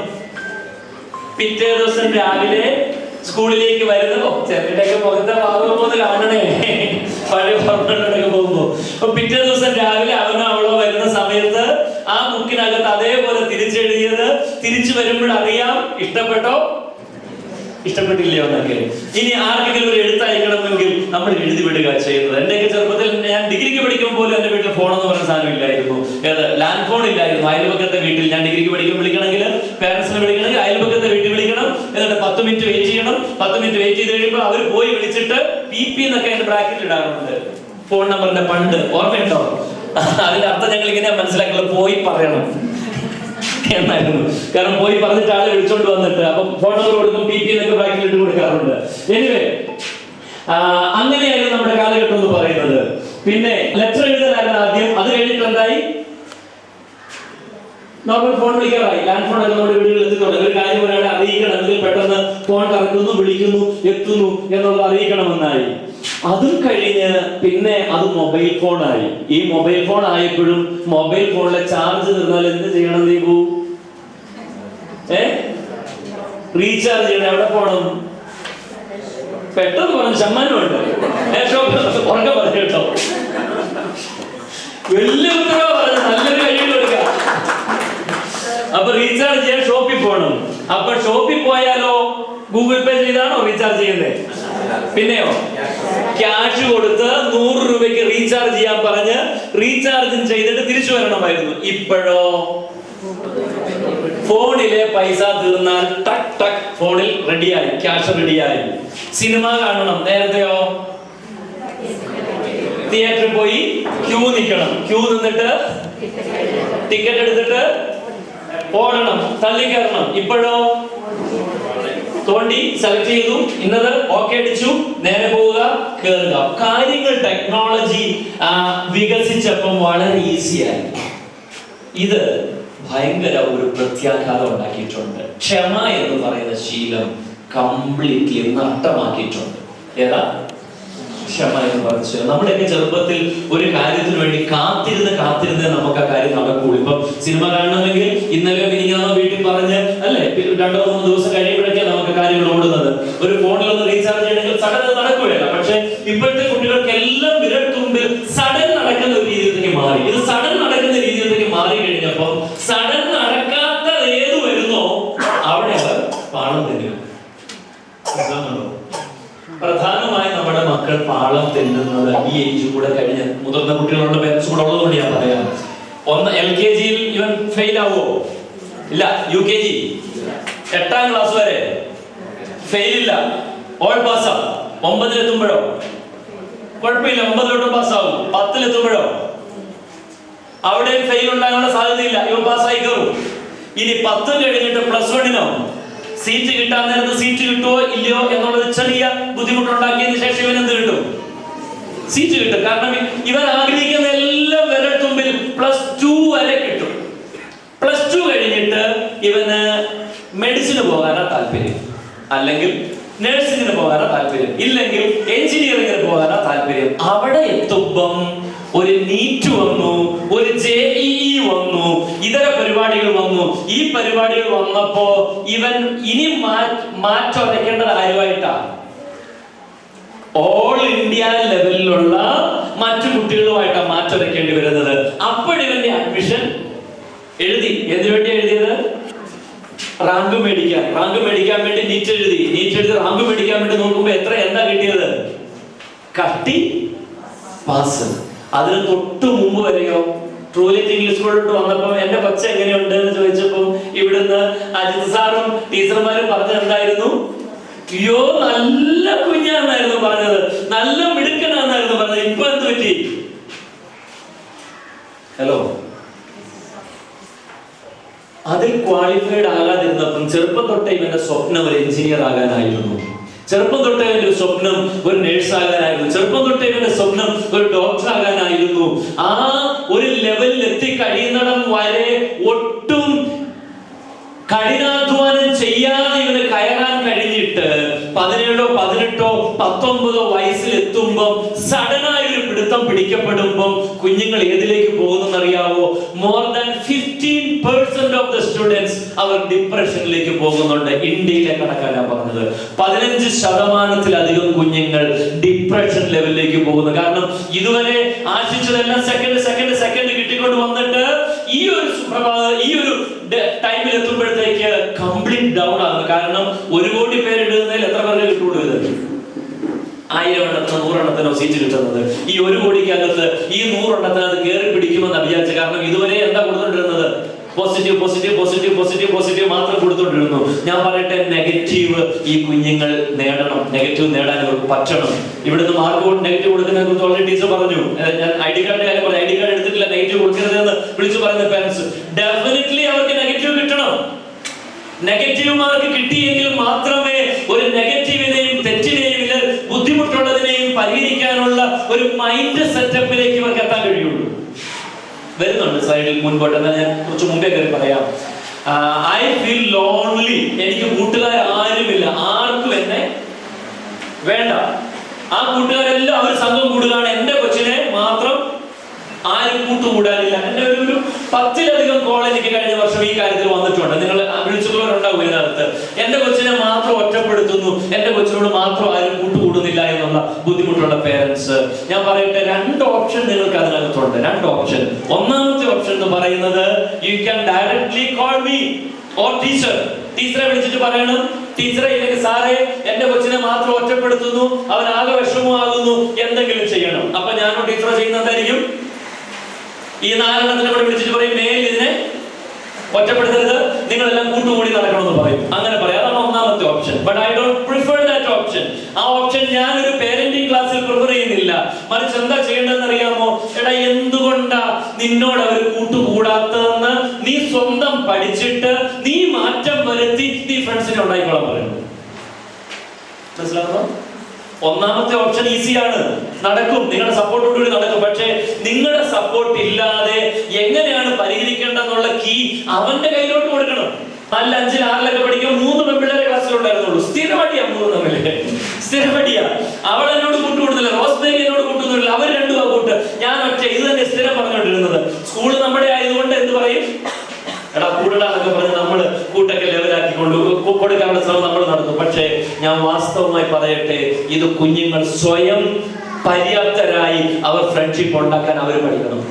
പിറ്റേ ദിവസം രാവിലെ സ്കൂളിലേക്ക് വരുന്ന ചെറുതൊക്കെ മുഖത്തെ ഭാഗം കാണണേ, പഴയ ഓർമ്മകളിലൊക്കെ പോകുമ്പോ. അപ്പൊ പിറ്റേ ദിവസം രാവിലെ അവനോ അവളോ വരുന്ന സമയത്ത് ആ ബുക്കിനകത്ത് അതേപോലെ തിരിച്ചെഴുതിയത് തിരിച്ചു വരുമ്പോൾ അറിയാം ഇഷ്ടപ്പെട്ടോ ഇഷ്ടപ്പെട്ടില്ലയോ എന്നൊക്കെ. ഇനി ആർക്കെങ്കിലും ഒരു എഴുത്തയക്കണമെങ്കിൽ നമ്മൾ എഴുതി വിടുക ചെയ്യുന്നത്. എന്റെയൊക്കെ ചെറുപ്പത്തിൽ ഞാൻ ഡിഗ്രിക്ക് പഠിക്കുമ്പോൾ പോലും എന്റെ വീട്ടിൽ ഫോൺ എന്ന് പറഞ്ഞ സാധനം ഇല്ലായിരുന്നു. ലാൻഡ് ഫോൺ ഇല്ലായിരുന്നു. അയൽപക്കത്തെ വീട്ടിൽ ഞാൻ ഡിഗ്രിക്ക് വിളിക്കണമെങ്കിൽ പേരൻസിനെ വിളിക്കണമെങ്കിൽ അയൽപക്കത്തെ വീട്ടിൽ വിളിക്കണം. എന്നിട്ട് 10 മിനിറ്റ് വെയിറ്റ് ചെയ്യണം. 10 മിനിറ്റ് വെയിറ്റ് ചെയ്ത് കഴിയുമ്പോൾ അവർ പോയി വിളിച്ചിട്ട് PP എന്നൊക്കെ അതിന്റെ ബ്രാക്കറ്റ് ഇടാറുണ്ട്. ഫോൺ നമ്പറിന്റെ പണ്ട് ഓർമ്മയുണ്ടോ? അതിന്റെ അർത്ഥം ഞങ്ങൾ ഇങ്ങനെ മനസ്സിലാക്കുന്നത് പോയി പറയണം എന്നായിരുന്നു. കാരണം പോയി പറഞ്ഞിട്ട് ആളെ വിളിച്ചോണ്ട് വന്നിട്ട് അപ്പം ഫോൺ നമ്പർ കൊടുക്കും, PP എന്നൊക്കെ ബ്രാക്കറ്റിൽ ഇട്ട് കൊടുക്കാറുണ്ട്. എനിവേ, അങ്ങനെയായിരുന്നു നമ്മുടെ കാലഘട്ടം എന്ന് പറയുന്നത്. പിന്നെ ലെറ്റർ എഴുതലായിരുന്നു ആദ്യം. അത് കഴിഞ്ഞിട്ട് എന്തായി? നോർമൽ ഫോൺ വിളിക്കാറായി. ലാൻഡ് ഫോൺ ഒക്കെ നമ്മുടെ വീടുകളിൽ എത്തിക്കൊണ്ട് ഒരു കാര്യം ഒരാളെ അറിയിക്കണമെങ്കിൽ പെട്ടെന്ന് ഫോൺ കറക്കുന്നു, വിളിക്കുന്നു, എത്തുന്നു എന്നുള്ളത് അറിയിക്കണമെന്നായി. അതും കഴിഞ്ഞ് പിന്നെ അത് മൊബൈൽ ഫോണായി. ഈ മൊബൈൽ ഫോൺ ആയപ്പോഴും മൊബൈൽ ഫോണിലെ ചാർജ് തീർന്നാൽ എന്ത് ചെയ്യണം? ദീപു റീചാർജ് ചെയ്യണം. എവിടെ പോണം? പെട്ടെന്ന് പറഞ്ഞു. സമ്മാനമുണ്ട്. ഉറക്കെ പറഞ്ഞു കേട്ടോ. വലിയ ഉത്തരവാ പറഞ്ഞു. നല്ലൊരു കഴിവ് കൊടുക്കുക. അപ്പൊ റീചാർജ് ചെയ്യാൻ ഷോപ്പിൽ പോകണം. അപ്പൊ ഷോപ്പിൽ പോയാലോ ഗൂഗിൾ പേ ചെയ്താണോ റീചാർജ് ചെയ്യുന്നത്? പിന്നെയോ ക്യാഷ് കൊടുത്ത് 100 രൂപയ്ക്ക് റീചാർജ് ചെയ്യാൻ പറഞ്ഞ് റീചാർജും ചെയ്തിട്ട് തിരിച്ചു വരണമായിരുന്നു. ഇപ്പോഴോ ഫോണിലെ പൈസ തീർന്നാൽ ടക് ടക് ഫോണിൽ റെഡിയായി, ക്യാഷ് റെഡിയായി. സിനിമ കാണണം. നേരത്തെയോ തിയേറ്ററിൽ പോയി ക്യൂ നിൽക്കണം. ക്യൂ നിന്നിട്ട് ടിക്കറ്റ് എടുത്തിട്ട് ഓടണം, തള്ളിക്കയറണം. ഇപ്പോഴോ തോണ്ടി സെലക്ട് ചെയ്തു, ഇന്നത് ഓക്കെ അടിച്ചു, നേരെ പോവുക, കേറുക. കാര്യങ്ങൾ ടെക്നോളജി വികസിച്ചപ്പം വളരെ ഈസിയായി. ഇത് ഭയങ്കര ഒരു പ്രത്യാഘാതം ഉണ്ടാക്കിയിട്ടുണ്ട്. ക്ഷമ എന്ന് പറയുന്ന ശീലം കംപ്ലീറ്റ്ലി നഷ്ടമാക്കിയിട്ടുണ്ട്. ഏതാ ക്ഷമ എന്ന് പറഞ്ഞ് നമ്മുടെയൊക്കെ ചെറുപ്പത്തിൽ ഒരു കാര്യത്തിന് വേണ്ടി കാത്തിരുന്ന് നമുക്ക് ആ കാര്യം നടക്കുള്ളൂ. ഇപ്പം സിനിമ കാണണമെങ്കിൽ ഇന്നലെ മിനിഞ്ഞാന്നോ വീട്ടിൽ പറഞ്ഞ് അല്ലെ 2-3 ദിവസം കഴിയുമ്പോഴൊക്കെ നമുക്ക് കാര്യങ്ങൾ ഓടുന്നത്. ഒരു ഫോണിലൊന്ന് റീചാർജ് ചെയ്യണമെങ്കിൽ സഡൻ നടക്കുകയല്ല. പക്ഷെ ഇപ്പോഴത്തെ കുട്ടികൾക്ക് എല്ലാം വിരൽ തുമ്പിൽ സഡൻ നടക്കുന്ന ഒരു രീതിയിലേക്ക് മാറി. ഇത് സഡൻ നടക്കുന്ന രീതിയിലേക്ക് മാറി കഴിഞ്ഞപ്പോ സഡൻ നടക്കാത്ത ഏത് വരുന്നോ അവിടെ അവർ പാളം തരും. പ്രധാനമായി നമ്മുടെ മക്കൾ പാളം തെന്നുന്നത് ഈ ഏജ് കൂടെ കഴിഞ്ഞ് മുതിർന്ന കുട്ടികളുടെ പേരൻസ് കൂടെ ഉള്ളതുകൊണ്ട് ഞാൻ പറയാം. LKG ഇവൻ ഫെയിൽ ആവോ? ഇല്ല. UKG 8ാം ക്ലാസ് വരെ ഫെയിൽ ഇല്ല, ഓൾ പാസ്സാവും. 9-ലെത്തുമ്പോഴോ കുഴപ്പമില്ല, 9 പാസ്സാവും. 10-ലെത്തുമ്പോഴോ അവിടെ ഫെയിൽ ഉണ്ടാകാനുള്ള സാധ്യതയില്ല, ഇവൻ പാസ്സായി കയറും. ഇനി 10 കഴിഞ്ഞിട്ട് +1 സീറ്റ് കിട്ടാൻ നേരത്ത് സീറ്റ് കിട്ടുമോ ഇല്ലയോ എന്നുള്ളത് ചെറിയ ബുദ്ധിമുട്ടുണ്ടാക്കിയതിനു ശേഷം ഇവൻ എന്ത് കിട്ടും? സീറ്റ് കിട്ടും. കാരണം ഇവൻ ആഗ്രഹിക്കുന്ന എല്ലാം വിരൽ തുമ്പിൽ +2 വരെ കിട്ടും. +2 കഴിഞ്ഞിട്ട് ഇവന് മെഡിസിന് പോകാനാ താല്പര്യം, അല്ലെങ്കിൽ നഴ്സിംഗിന് പോകാനാ താല്പര്യം, ഇല്ലെങ്കിൽ എഞ്ചിനീയറിംഗിന് പോകാനാ താല്പര്യം. അവിടെ എത്തുമ്പം ഒരു നീറ്റ് വന്നു, ഒരു JEE വന്നു, ഇതര പരിപാടികൾ വന്നു. ഈ പരിപാടികൾ വന്നപ്പോ ഇവൻ ഇനി മാറ്റുരയ്ക്കേണ്ടത് ആരുമായിട്ടാ? ഓൾ ഇന്ത്യ ലെവലിലുള്ള മറ്റു കുട്ടികളുമായിട്ടാണ് മാറ്റുരയ്ക്കേണ്ടി വരുന്നത്. അപ്പോഴിവന്റെ അഡ്മിഷൻ എഴുതി. എന്തിനു വേണ്ടി എഴുതിയത്? റാങ്ക് മേടിക്കാൻ വേണ്ടി നീറ്റ് എഴുതി റാങ്ക് മേടിക്കാൻ വേണ്ടി നോക്കുമ്പോ എന്താ കിട്ടിയത്? കട്ടി പാസ്. അതിന് തൊട്ട് മുമ്പ് വരെയോ ട്രൂലിറ്റ് ഇംഗ്ലീഷ് സ്കൂളിലോട്ട് വന്നപ്പോ എന്റെ കൊച്ച എങ്ങനെയുണ്ട് എന്ന് ചോദിച്ചപ്പോ ഇവിടുന്ന് അജിത് സാറും ടീച്ചർമാരും പറഞ്ഞത് എന്തായിരുന്നു? അയ്യോ നല്ല കുഞ്ഞാന്നായിരുന്നു പറഞ്ഞത്, നല്ല മിടുക്കനാന്നായിരുന്നു പറഞ്ഞത്. ഇപ്പൊ എന്ത് പറ്റി? ഹലോ, അതിൽ ക്വാളിഫൈഡ് ആകാതിരുന്നപ്പം ചെറുപ്പം തൊട്ടേ ഇവന്റെ സ്വപ്നം ഒരു എഞ്ചിനീയർ ആകാനായിരുന്നു. ചെറുപ്പം തൊട്ടേ ഇവന്റെ സ്വപ്നം ഒരു നേഴ്സ് ആകാനായിരുന്നു. ചെറുപ്പം തൊട്ടേ ഇവന്റെ സ്വപ്നം ഒരു ഡോക്ടർ ആകാനായിരുന്നു. ആ ഒരു ലെവലിൽ എത്തിക്കഴിയുന്നിടം വരെ ഒട്ടും കഠിനാധ്വാനം ചെയ്യാതെ ഇവന് കയറാൻ കഴിഞ്ഞിട്ട് 17, 18, 19 വയസ്സിലെത്തുമ്പം സഡനായി ഒരു പിടുത്തം പിടിക്കപ്പെടുമ്പം കുഞ്ഞുങ്ങൾ ഏതിലേക്ക് പോകുന്നറിയാവോ? More than 15% of the students അവർ ഡിപ്രഷനിലേക്ക് പോകുന്നുണ്ട്. ഇന്ത്യയിലെ കണക്കാണ് പറഞ്ഞത്. 15% കുഞ്ഞുങ്ങൾ ഡിപ്രഷൻ ലെവലിലേക്ക് പോകുന്നു. കാരണം ഇതുവരെ ആശിച്ചതെല്ലാം സെക്കൻഡ് കിട്ടിക്കൊണ്ട് വന്നിട്ട് ഈ ഒരു ടൈമിൽ എത്തുമ്പോഴത്തേക്ക് കംപ്ലീറ്റ് ഡൗൺ ആകുന്നു. കാരണം 1 കോടി പേര് ഇടുന്നതിൽ എത്ര പേർക്ക് കിട്ടുള്ളൂ? ഇത് 1000 എണ്ണത്തിനോ 100 എണ്ണത്തിനോ സീറ്റ് കിട്ടുന്നത്. ഈ 1 കോടിക്കകത്ത് ഈ 100 എണ്ണത്തിനകത്ത് കയറി പിടിക്കുമെന്ന് വിചാരിച്ച. കാരണം ഇതുവരെ എന്താ കൊടുത്തോണ്ടിരുന്നത്? പോസിറ്റീവ് മാത്രം കൊടുത്തോണ്ടിരുന്നു. ഞാൻ പറയട്ടെ, നെഗറ്റീവ് ഈ കുഞ്ഞുങ്ങൾ നേടണം. നെഗറ്റീവ് നേടാൻ അവർക്ക് പറ്റണം. ഇവിടുന്ന് മാർക്ക് നെഗറ്റീവ് കൊടുക്കുന്നതിനെ കുറിച്ച് ഓൾറെഡി ടീച്ചർ പറഞ്ഞു. ഞാൻ ID കാർഡിന്റെ കാര്യം പറഞ്ഞു. ID കാർഡ് എടുത്തിട്ടില്ല, നെഗറ്റീവ് കൊടുക്കരുത് എന്ന് വിളിച്ചു പറയുന്ന പാരന്റ്സ്. ഡെഫിനറ്റ്ലി അവർക്ക് നെഗറ്റീവ് കിട്ടണം. നെഗറ്റീവ് മാർക്ക് കിട്ടിയെങ്കിൽ മാത്രമേ ഒരു നെഗറ്റീവിനെയും തെറ്റിനെയും ബുദ്ധിമുട്ടുള്ളതിനെയും പരിഹരിക്കാനുള്ള ഒരു മൈൻഡ് സെറ്റപ്പിലേക്ക് ഇവർക്ക് എത്താൻ കഴിയുള്ളൂ. വരുന്നുണ്ട് സ്ലൈഡിൽ മുൻപോട്ട്. എന്നാൽ ഞാൻ കുറച്ച് മുമ്പേ കയറി പറയാം. I feel lonely. എനിക്ക് കൂട്ടുകാർ ആരുമില്ല, ആർക്കും എന്നെ വേണ്ട. ആ കൂട്ടുകാരെല്ലാം അവർ സംഘം കൂടുകയാണ്. എന്റെ കൊച്ചിനെ മാത്രം ആരും കൂട്ടുകൂടാനില്ല. എന്റെ ഒരു 10ലധികം കോൾ എനിക്ക് കഴിഞ്ഞ വർഷം ഈ കാര്യത്തിൽ വന്നിട്ടുണ്ട്. നിങ്ങൾ വിളിച്ചുള്ളവരുണ്ടാവും ഇതിനകത്ത്. എന്റെ കൊച്ചിനെ മാത്രം ഒറ്റപ്പെടുത്തുന്നു, എന്റെ കൊച്ചിനോട് മാത്രം ആരും കൂട്ടുകൂടുന്നില്ല എന്നുള്ള ബുദ്ധിമുട്ടുള്ള പേരൻസ്. ഞാൻ പറയട്ടെ, 2 ഓപ്ഷൻ നിങ്ങൾക്ക് അതിനകത്തുണ്ട്. 2 ഓപ്ഷൻ. ഒന്നാമത്തെ ഓപ്ഷൻ എന്ന് പറയുന്നത്, you can directly call me or teacher. ടീച്ചറെ വിളിച്ചിട്ട് പറയണം, ടീച്ചറെ ഇല്ലെങ്കിൽ സാറേ എന്റെ കൊച്ചിനെ മാത്രം ഒറ്റപ്പെടുത്തുന്നു, അവൻ ആകെ വിഷമമാകുന്നു, എന്തെങ്കിലും ചെയ്യണം. അപ്പൊ ഞാനോ ടീച്ചറോ ചെയ്യുന്നതായിരിക്കും ഈ 4 എണ്ണത്തിനെ കൂടെ വിളിച്ചിട്ട് പറയും, മേൽ ഇതിനെ ഒറ്റപ്പെടുത്തരുത്, നിങ്ങളെല്ലാം കൂട്ടുകൂടി നടക്കണമെന്ന് പറയും. അങ്ങനെ പറയാം. അതാണ് ഒന്നാമത്തെ option. But I don't prefer that option. ആ ഓപ്ഷൻ ഞാനൊരു പേരന്റിംഗ് ക്ലാസ്സിൽ പ്രിഫർ ചെയ്യുന്നില്ല. മറിച്ച് എന്താ ചെയ്യേണ്ടതെന്ന് അറിയാമോ? എടാ, എന്തുകൊണ്ടാ നിന്നോട് അവർ കൂട്ടുകൂടാത്തതെന്ന് നീ സ്വന്തം പഠിച്ചിട്ട് നീ മാറ്റം വരുത്തി നീ ഫ്രണ്ട്സിനെ ഉണ്ടായിക്കോളാൻ പറയുന്നു. മനസ്സിലാണോ? ഒന്നാമത്തെ ഓപ്ഷൻ ഈസിയാണ്, നടക്കും, നിങ്ങളുടെ സപ്പോർട്ടോടുകൂടി നടക്കും. പക്ഷേ നിങ്ങളുടെ സപ്പോർട്ട് ഇല്ലാതെ എങ്ങനെയാണ് പരിഹരിക്കേണ്ടതെന്നുള്ള കീ അവന്റെ കയ്യിലോട്ട് കൊടുക്കണം. 4, 5, 6 പഠിക്കാൻ 3 പെൺപിള്ളേരെ ക്ലാസ്സിലുണ്ടായിരുന്നുള്ളൂ. സ്ഥിരമടിയാ 3 തമ്മില്, സ്ഥിരമടിയാ. അവൾ എന്നോട് കൂട്ടുകൂടുന്നില്ല, റോസ്മേരി എന്നോട് കൂട്ടുന്നില്ല, അവർ 2 കൂട്ട്, ഞാൻ ഒറ്റ. ഇത് തന്നെ സ്ഥിരം പറഞ്ഞുകൊണ്ടിരുന്നത്. സ്കൂള് നമ്മുടെ ആയതുകൊണ്ട് എന്ത് പറയും? എടാ കൂടടാന്നൊക്കെ പറഞ്ഞ് നമ്മള് കൂട്ടൊക്കെ ലെവലാക്കി കൊടുക്കാനുള്ള ശ്രമം നമ്മൾ നടത്തും. പക്ഷേ ഞാൻ വാസ്തവമായി പറയട്ടെ, ഇത് കുഞ്ഞുങ്ങൾ സ്വയം പര്യാപ്തരായി അവർ ഫ്രണ്ട്ഷിപ്പ് ഉണ്ടാക്കാൻ അവർ പഠിക്കണം.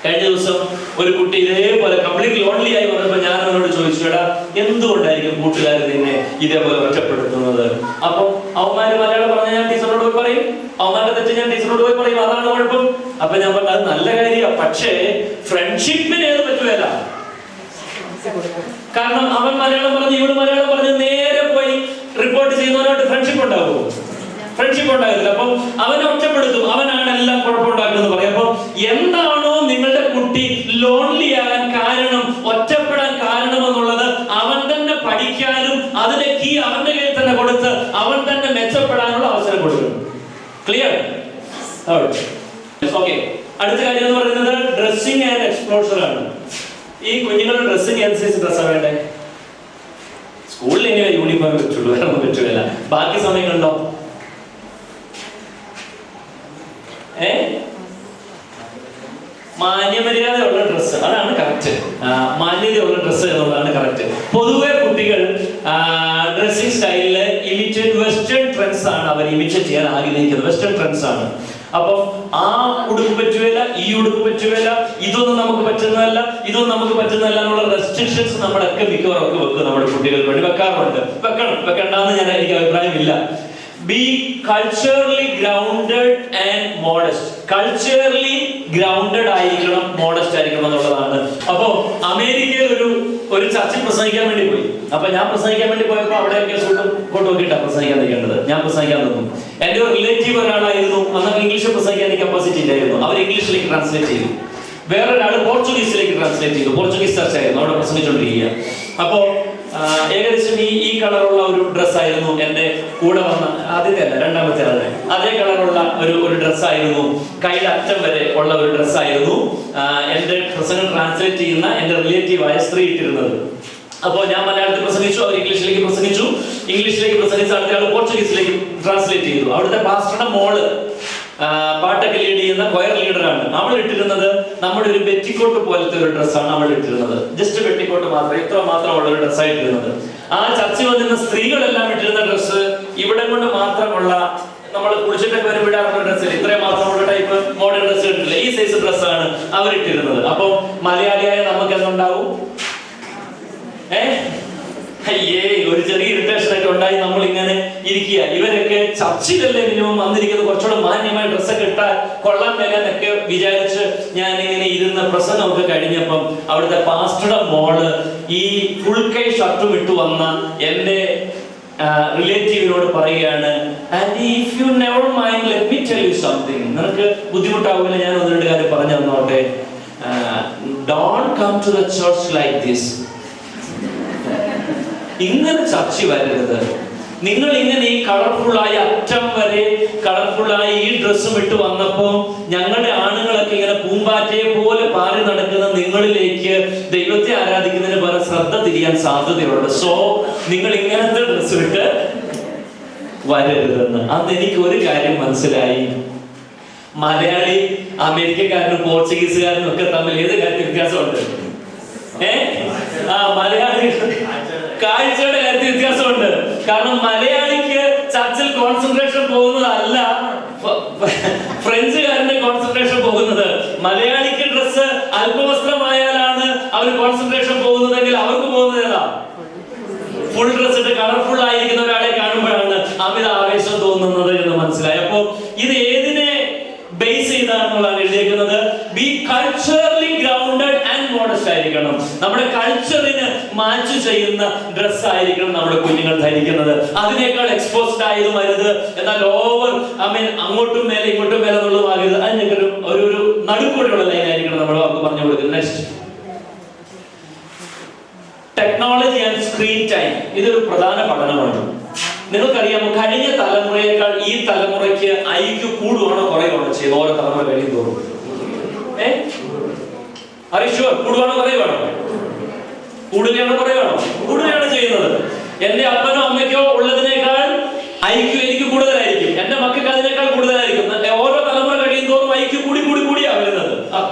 കഴിഞ്ഞ ദിവസം ഒരു കുട്ടി ഇതേപോലെ കംപ്ലീറ്റ് ലോൺലി ആയി വന്നപ്പോൾ ഞാൻ അവനോട് ചോദിച്ചു, എടാ എന്തുകൊണ്ടായിരിക്കും കൂട്ടുകാർ നിന്നെ ഇതേപോലെ ഒറ്റപ്പെടുത്തുന്നത്? അപ്പൊ അവന്മാര് മലയാളം പറഞ്ഞ ഞാൻ ടീച്ചറോട് പോയി പറയും, അവന്മാരുടെ തെറ്റ് ഞാൻ ടീച്ചറോട് പോയി പറയും, അതാണ് കുഴപ്പം. അപ്പൊ ഞാൻ പറഞ്ഞു, അത് നല്ല കാര്യമാണ്. പക്ഷേ ഫ്രണ്ട്ഷിപ്പിന് ഏത് പറ്റുമല്ല. കാരണം അവൻ മലയാളം പറഞ്ഞ് ഇവള് മലയാളം പറഞ്ഞ് നേരെ പോയി റിപ്പോർട്ട് ചെയ്യുന്നവരോട് ഫ്രണ്ട്ഷിപ്പ് ഉണ്ടാകുമോ? ഫ്രണ്ട്ഷിപ്പ് ഉണ്ടാകില്ല. അപ്പം അവനെ ഒറ്റപ്പെടുത്തും, അവനാണ് എല്ലാം കുഴപ്പമുണ്ടാക്കുന്നത് പറയും. അപ്പൊ എന്താണോ നിങ്ങളുടെ കുട്ടി ലോൺലി ആകാൻ കാരണം, ഒറ്റപ്പെടാൻ കാരണം എന്നുള്ളത് അവൻ തന്നെ പഠിക്കാനും അതിന്റെ കീ അവന്റെ കയ്യിൽ തന്നെ കൊടുത്ത് അവൻ തന്നെ മെച്ചപ്പെടാനുള്ള അവസരം കൊടുക്കും. ക്ലിയർ? ഓക്കെ. അടുത്ത കാര്യം എന്ന് പറയുന്നത് ഡ്രസ്സിംഗ് ആൻഡ് എക്സ്പ്ലോഷർ ആണ്. ഈ കുഞ്ഞുങ്ങളുടെ ഡ്രസ്സിംഗ് അനുസരിച്ച് ഡ്രസ്സാണ് വേണ്ടേ? സ്കൂളിൽ ഇനി യൂണിഫോം പറ്റുള്ളൂ, വേറെ ഒന്നും പറ്റൂല. ബാക്കി സമയങ്ങളുണ്ടോ? മാന്യമര്യാദയുള്ള ഡ്രസ്സ്, അതാണ് കറക്റ്റ്. മാന്യതയുള്ള ഡ്രസ്സ് എന്നുള്ളതാണ് കറക്റ്റ്. പൊതുവെ കുട്ടികൾ ഡ്രസ്സിംഗ് സ്റ്റൈലില് ഇമിറ്റേറ്റ് വെസ്റ്റേൺ ട്രെൻഡ്സ് ആണ് അവർ ഇമിറ്റേറ്റ് ചെയ്യാൻ ആഗ്രഹിക്കുന്നത്. വെസ്റ്റേൺ ട്രെൻഡ്സ് ആണ്. അപ്പം ആ ഉടുപ്പ് പറ്റുകയില്ല, ഈ ഉടുപ്പ് പറ്റുകയില്ല, ഇതൊന്നും നമുക്ക് പറ്റുന്നതല്ല, ഇതൊന്നും നമുക്ക് പറ്റുന്നതല്ല എന്നുള്ള റെസ്ട്രിക്ഷൻസ് നമ്മളൊക്കെ മിക്കവാറൊക്കെ വെക്കും. നമ്മുടെ കുട്ടികൾക്ക് വേണ്ടി വെക്കാറുണ്ട്. വെക്കണ്ടെന്ന് എനിക്ക് അഭിപ്രായമില്ല. Be culturally grounded and modest. Culturally grounded ആയിരിക്കണം, മോഡസ്റ്റ് ആയിരിക്കണം എന്നുള്ളതാണ്. അപ്പോ അമേരിക്കയിൽ ഒരു ചർച്ചിൽ പ്രസംഗിക്കാൻ വേണ്ടി പോയി. അപ്പൊ ഞാൻ പ്രസംഗിക്കാൻ വേണ്ടി പോയപ്പോ അവിടെയൊക്കെ സൂട്ടും കോട്ടും ഒക്കെ ഇട്ടാ പ്രസംഗിക്കാൻ നിൽക്കേണ്ടത്. ഞാൻ പ്രസംഗിക്കാൻ നിന്നു. എന്റെ ഒരു റിലേറ്റീവ് ഒരാളായിരുന്നു, അന്നൊക്കെ ഇംഗ്ലീഷ് പ്രസംഗിക്കാൻ കപ്പാസിറ്റി ഇല്ലായിരുന്നു. അവർ ഇംഗ്ലീഷിലേക്ക് ട്രാൻസ്ലേറ്റ് ചെയ്തു. വേറൊരാൾ പോർച്ചുഗീസിലേക്ക് ട്രാൻസ്ലേറ്റ് ചെയ്തു. പോർച്ചുഗീസ് ചർച്ചായിരുന്നു അവിടെ പ്രസംഗിച്ചുകൊണ്ടിരിക്കുക. അപ്പോ ഏകദേശം ഈ കളറുള്ള ഒരു ഡ്രസ്സായിരുന്നു എന്റെ കൂടെ വന്ന ആദ്യത്തെ അല്ല രണ്ടാമത്തെ ആളുടെ അതേ കളറുള്ള ഒരു ഡ്രസ്സായിരുന്നു, കൈയുടെ അറ്റം വരെ ഉള്ള ഒരു ഡ്രസ്സായിരുന്നു എന്റെ പ്രസംഗം ട്രാൻസ്ലേറ്റ് ചെയ്യുന്ന എന്റെ റിലേറ്റീവായ സ്ത്രീ ഇട്ടിരുന്നത്. അപ്പോൾ ഞാൻ മലയാളത്തിൽ പ്രസംഗിച്ചു, അവർ ഇംഗ്ലീഷിലേക്ക് പ്രസംഗിച്ചു. ഇംഗ്ലീഷിലേക്ക് പ്രസംഗിച്ച അടുത്ത ആൾ പോർച്ചുഗീസിലേക്ക് ട്രാൻസ്ലേറ്റ് ചെയ്തു. അവിടുത്തെ പാസ്റ്ററുടെ മോള് പാട്ടൊക്കെ ലീഡ് ചെയ്യുന്ന കൊയർ ലീഡറാണ്. അവൾ ഇട്ടിരുന്നത് നമ്മുടെ ഒരു പെറ്റിക്കോട്ട് പോലത്തെ ഒരു ഡ്രസ്സാണ് അവൾ ഇട്ടിരുന്നത്. ജസ്റ്റ് പെറ്റിക്കോട്ട് മാത്രം, ഇത്ര മാത്രമുള്ള ഒരു ഡ്രസ്സാണ് ഇട്ടിരുന്നത്. ആ ചർച്ചിൽ വന്നിരുന്ന സ്ത്രീകളെല്ലാം ഇട്ടിരുന്ന ഡ്രസ്സ് ഇവിടെ കൊണ്ട് മാത്രമുള്ള, നമ്മൾ കുളിച്ചിട്ടൊക്കെ വരും വിടാറുള്ള ഡ്രസ്സിൽ ഇത്രയും മാത്രമുള്ള ടൈപ്പ് മോഡേൺ ഡ്രസ്സ് ഇട്ടില്ല, ഈ സൈസ് ഡ്രസ്സാണ് അവരിട്ടിരുന്നത്. അപ്പൊ മലയാളിയായ നമുക്ക് എന്തുണ്ടാവും? അയ്യേ, ഒരു ചെറിയ ഇറിറ്റേഷൻ ഒക്കെ ഉണ്ടായി നമ്മൾ ഇങ്ങനെ ഇരിക്കുക. ഇവരൊക്കെ ചർച്ചിലല്ലേ മിനിമം വന്നിരിക്കുന്നത്, കുറച്ചുകൂടെ മാന്യമായ ഡ്രസ്സൊക്കെ ഇട്ടാൽ കൊള്ളാൻ മേലെന്നൊക്കെ വിചാരിച്ച് ഞാൻ ഇങ്ങനെ ഇരുന്ന പ്രസംഗമൊക്കെ കഴിഞ്ഞപ്പം അവിടുത്തെ പാസ്റ്ററുടെ മോള് ഈ ഫുൾ കൈ ഷർട്ടും ഇട്ടു വന്ന എന്റെ റിലേറ്റീവിനോട് പറയുകയാണ്, aunty if you never mind let me tell you something. നിനക്ക് ബുദ്ധിമുട്ടാവില്ല, ഞാൻ ഒന്ന് രണ്ട് കാര്യം പറഞ്ഞു തന്നോട്ടെ. Don't come to the church like this. ഇങ്ങനെ ചർച്ച വരരുത്. നിങ്ങൾ ഇങ്ങനെ ഈ കളർഫുള്ളായി അറ്റം വരെ കളർഫുള്ളായി ഈ ഡ്രസ്സും ഇട്ട് വന്നപ്പോ ഞങ്ങളുടെ ആണുങ്ങളൊക്കെ ഇങ്ങനെ പൂമ്പാറ്റയെ പോലെ പാറി നടക്കുന്ന നിങ്ങളിലേക്ക് ദൈവത്തെ ആരാധിക്കുന്നതിന് പല ശ്രദ്ധ തിരിയാൻ സാധ്യതയുണ്ട്. സോ നിങ്ങൾ ഇങ്ങനത്തെ ഡ്രസ്സ് ഇട്ട് വരരുതെന്ന്. അന്ന് എനിക്ക് ഒരു കാര്യം മനസ്സിലായി. മലയാളി അമേരിക്കക്കാരനും പോർച്ചുഗീസുകാരനും ഒക്കെ തമ്മിൽ ഏത് കാര്യത്തിൽ വ്യത്യാസമുണ്ട്? മലയാളി കാഴ്ചയുടെ കാര്യത്തിൽ വ്യത്യാസമുണ്ട്. കാരണം മലയാളിക്ക് ചർച്ചിൽ കോൺസെൻട്രേഷൻ പോകുന്നതല്ല ഫ്രഞ്ചുകാരന്റെ കോൺസെൻട്രേഷൻ പോകുന്നത്. മലയാളിക്ക് ഡ്രസ്സ് അല്പവസ്ത്രമായാലാണ് അവർ കോൺസെൻട്രേഷൻ പോകുന്നതെങ്കിൽ അവർക്ക് പോകുന്നത് ഏതാ? ഫുൾ ഡ്രസ് ഇട്ട് കളർഫുൾ ആയിരിക്കുന്ന ഒരാളെ കാണുമ്പോഴാണ് അമിത ആവേശം തോന്നുന്നത് എന്ന് മനസ്സിലായി. അപ്പോ ഇത് ഏതിനെ ബേസ് ചെയ്താണെന്നുള്ളതാണ് എഴുതിയിരിക്കുന്നത്. B culturally grounded and modest ആയിരിക്കണം. നമ്മുടെ കൾച്ചറിന് മാച്ച് ചെയ്യുന്ന ഡ്രസ് ആയിരിക്കണം നമ്മുടെ കുഞ്ഞുങ്ങൾ ധരിക്കുന്നത്. അതിനേക്കാൾ എക്സ്പോസ്ഡ് ആയതും അരുത്, എന്നാൽ ഓവർ അങ്ങോട്ടും മേലെ ഇങ്ങോട്ടും മേലെ എന്നുള്ളതും ആകരുത്. അതിനൊക്കെ ഒരു നടുക്കൂടെയുള്ള ലൈൻ ആയിരിക്കണം നമ്മൾ അവർക്ക് പറഞ്ഞു കൊടുക്കുന്നത്. Next, technology and screen time. ഇതൊരു പ്രധാന പഠനമാണ്. നിങ്ങൾക്കറിയാമോ, കഴിഞ്ഞ തലമുറയേക്കാൾ ഈ തലമുറയ്ക്ക് ഐക്യു കൂടുകയാണോ കുറയുകയാണോ ചെയ്യുന്നത്? ഓരോ തലമുറ കഴിയും തോറും കൂടുകയാണോ കുറയുകയാണോ? കൂടുകയാണോ കുറയുകയാണോ? കൂടുകയാണ് ചെയ്യുന്നത്. എന്റെ അപ്പനോ അമ്മയ്ക്കോ ഉള്ളതിനേക്കാൾ ഐക്യു എനിക്ക് കൂടുതലായിരിക്കും, എന്റെ മക്കൾക്ക് അതിനേക്കാൾ കൂടുതലായിരിക്കും. ഓരോ തലമുറ കഴിയും തോറും ഐക്യു കൂടിയാ വരുന്നത്,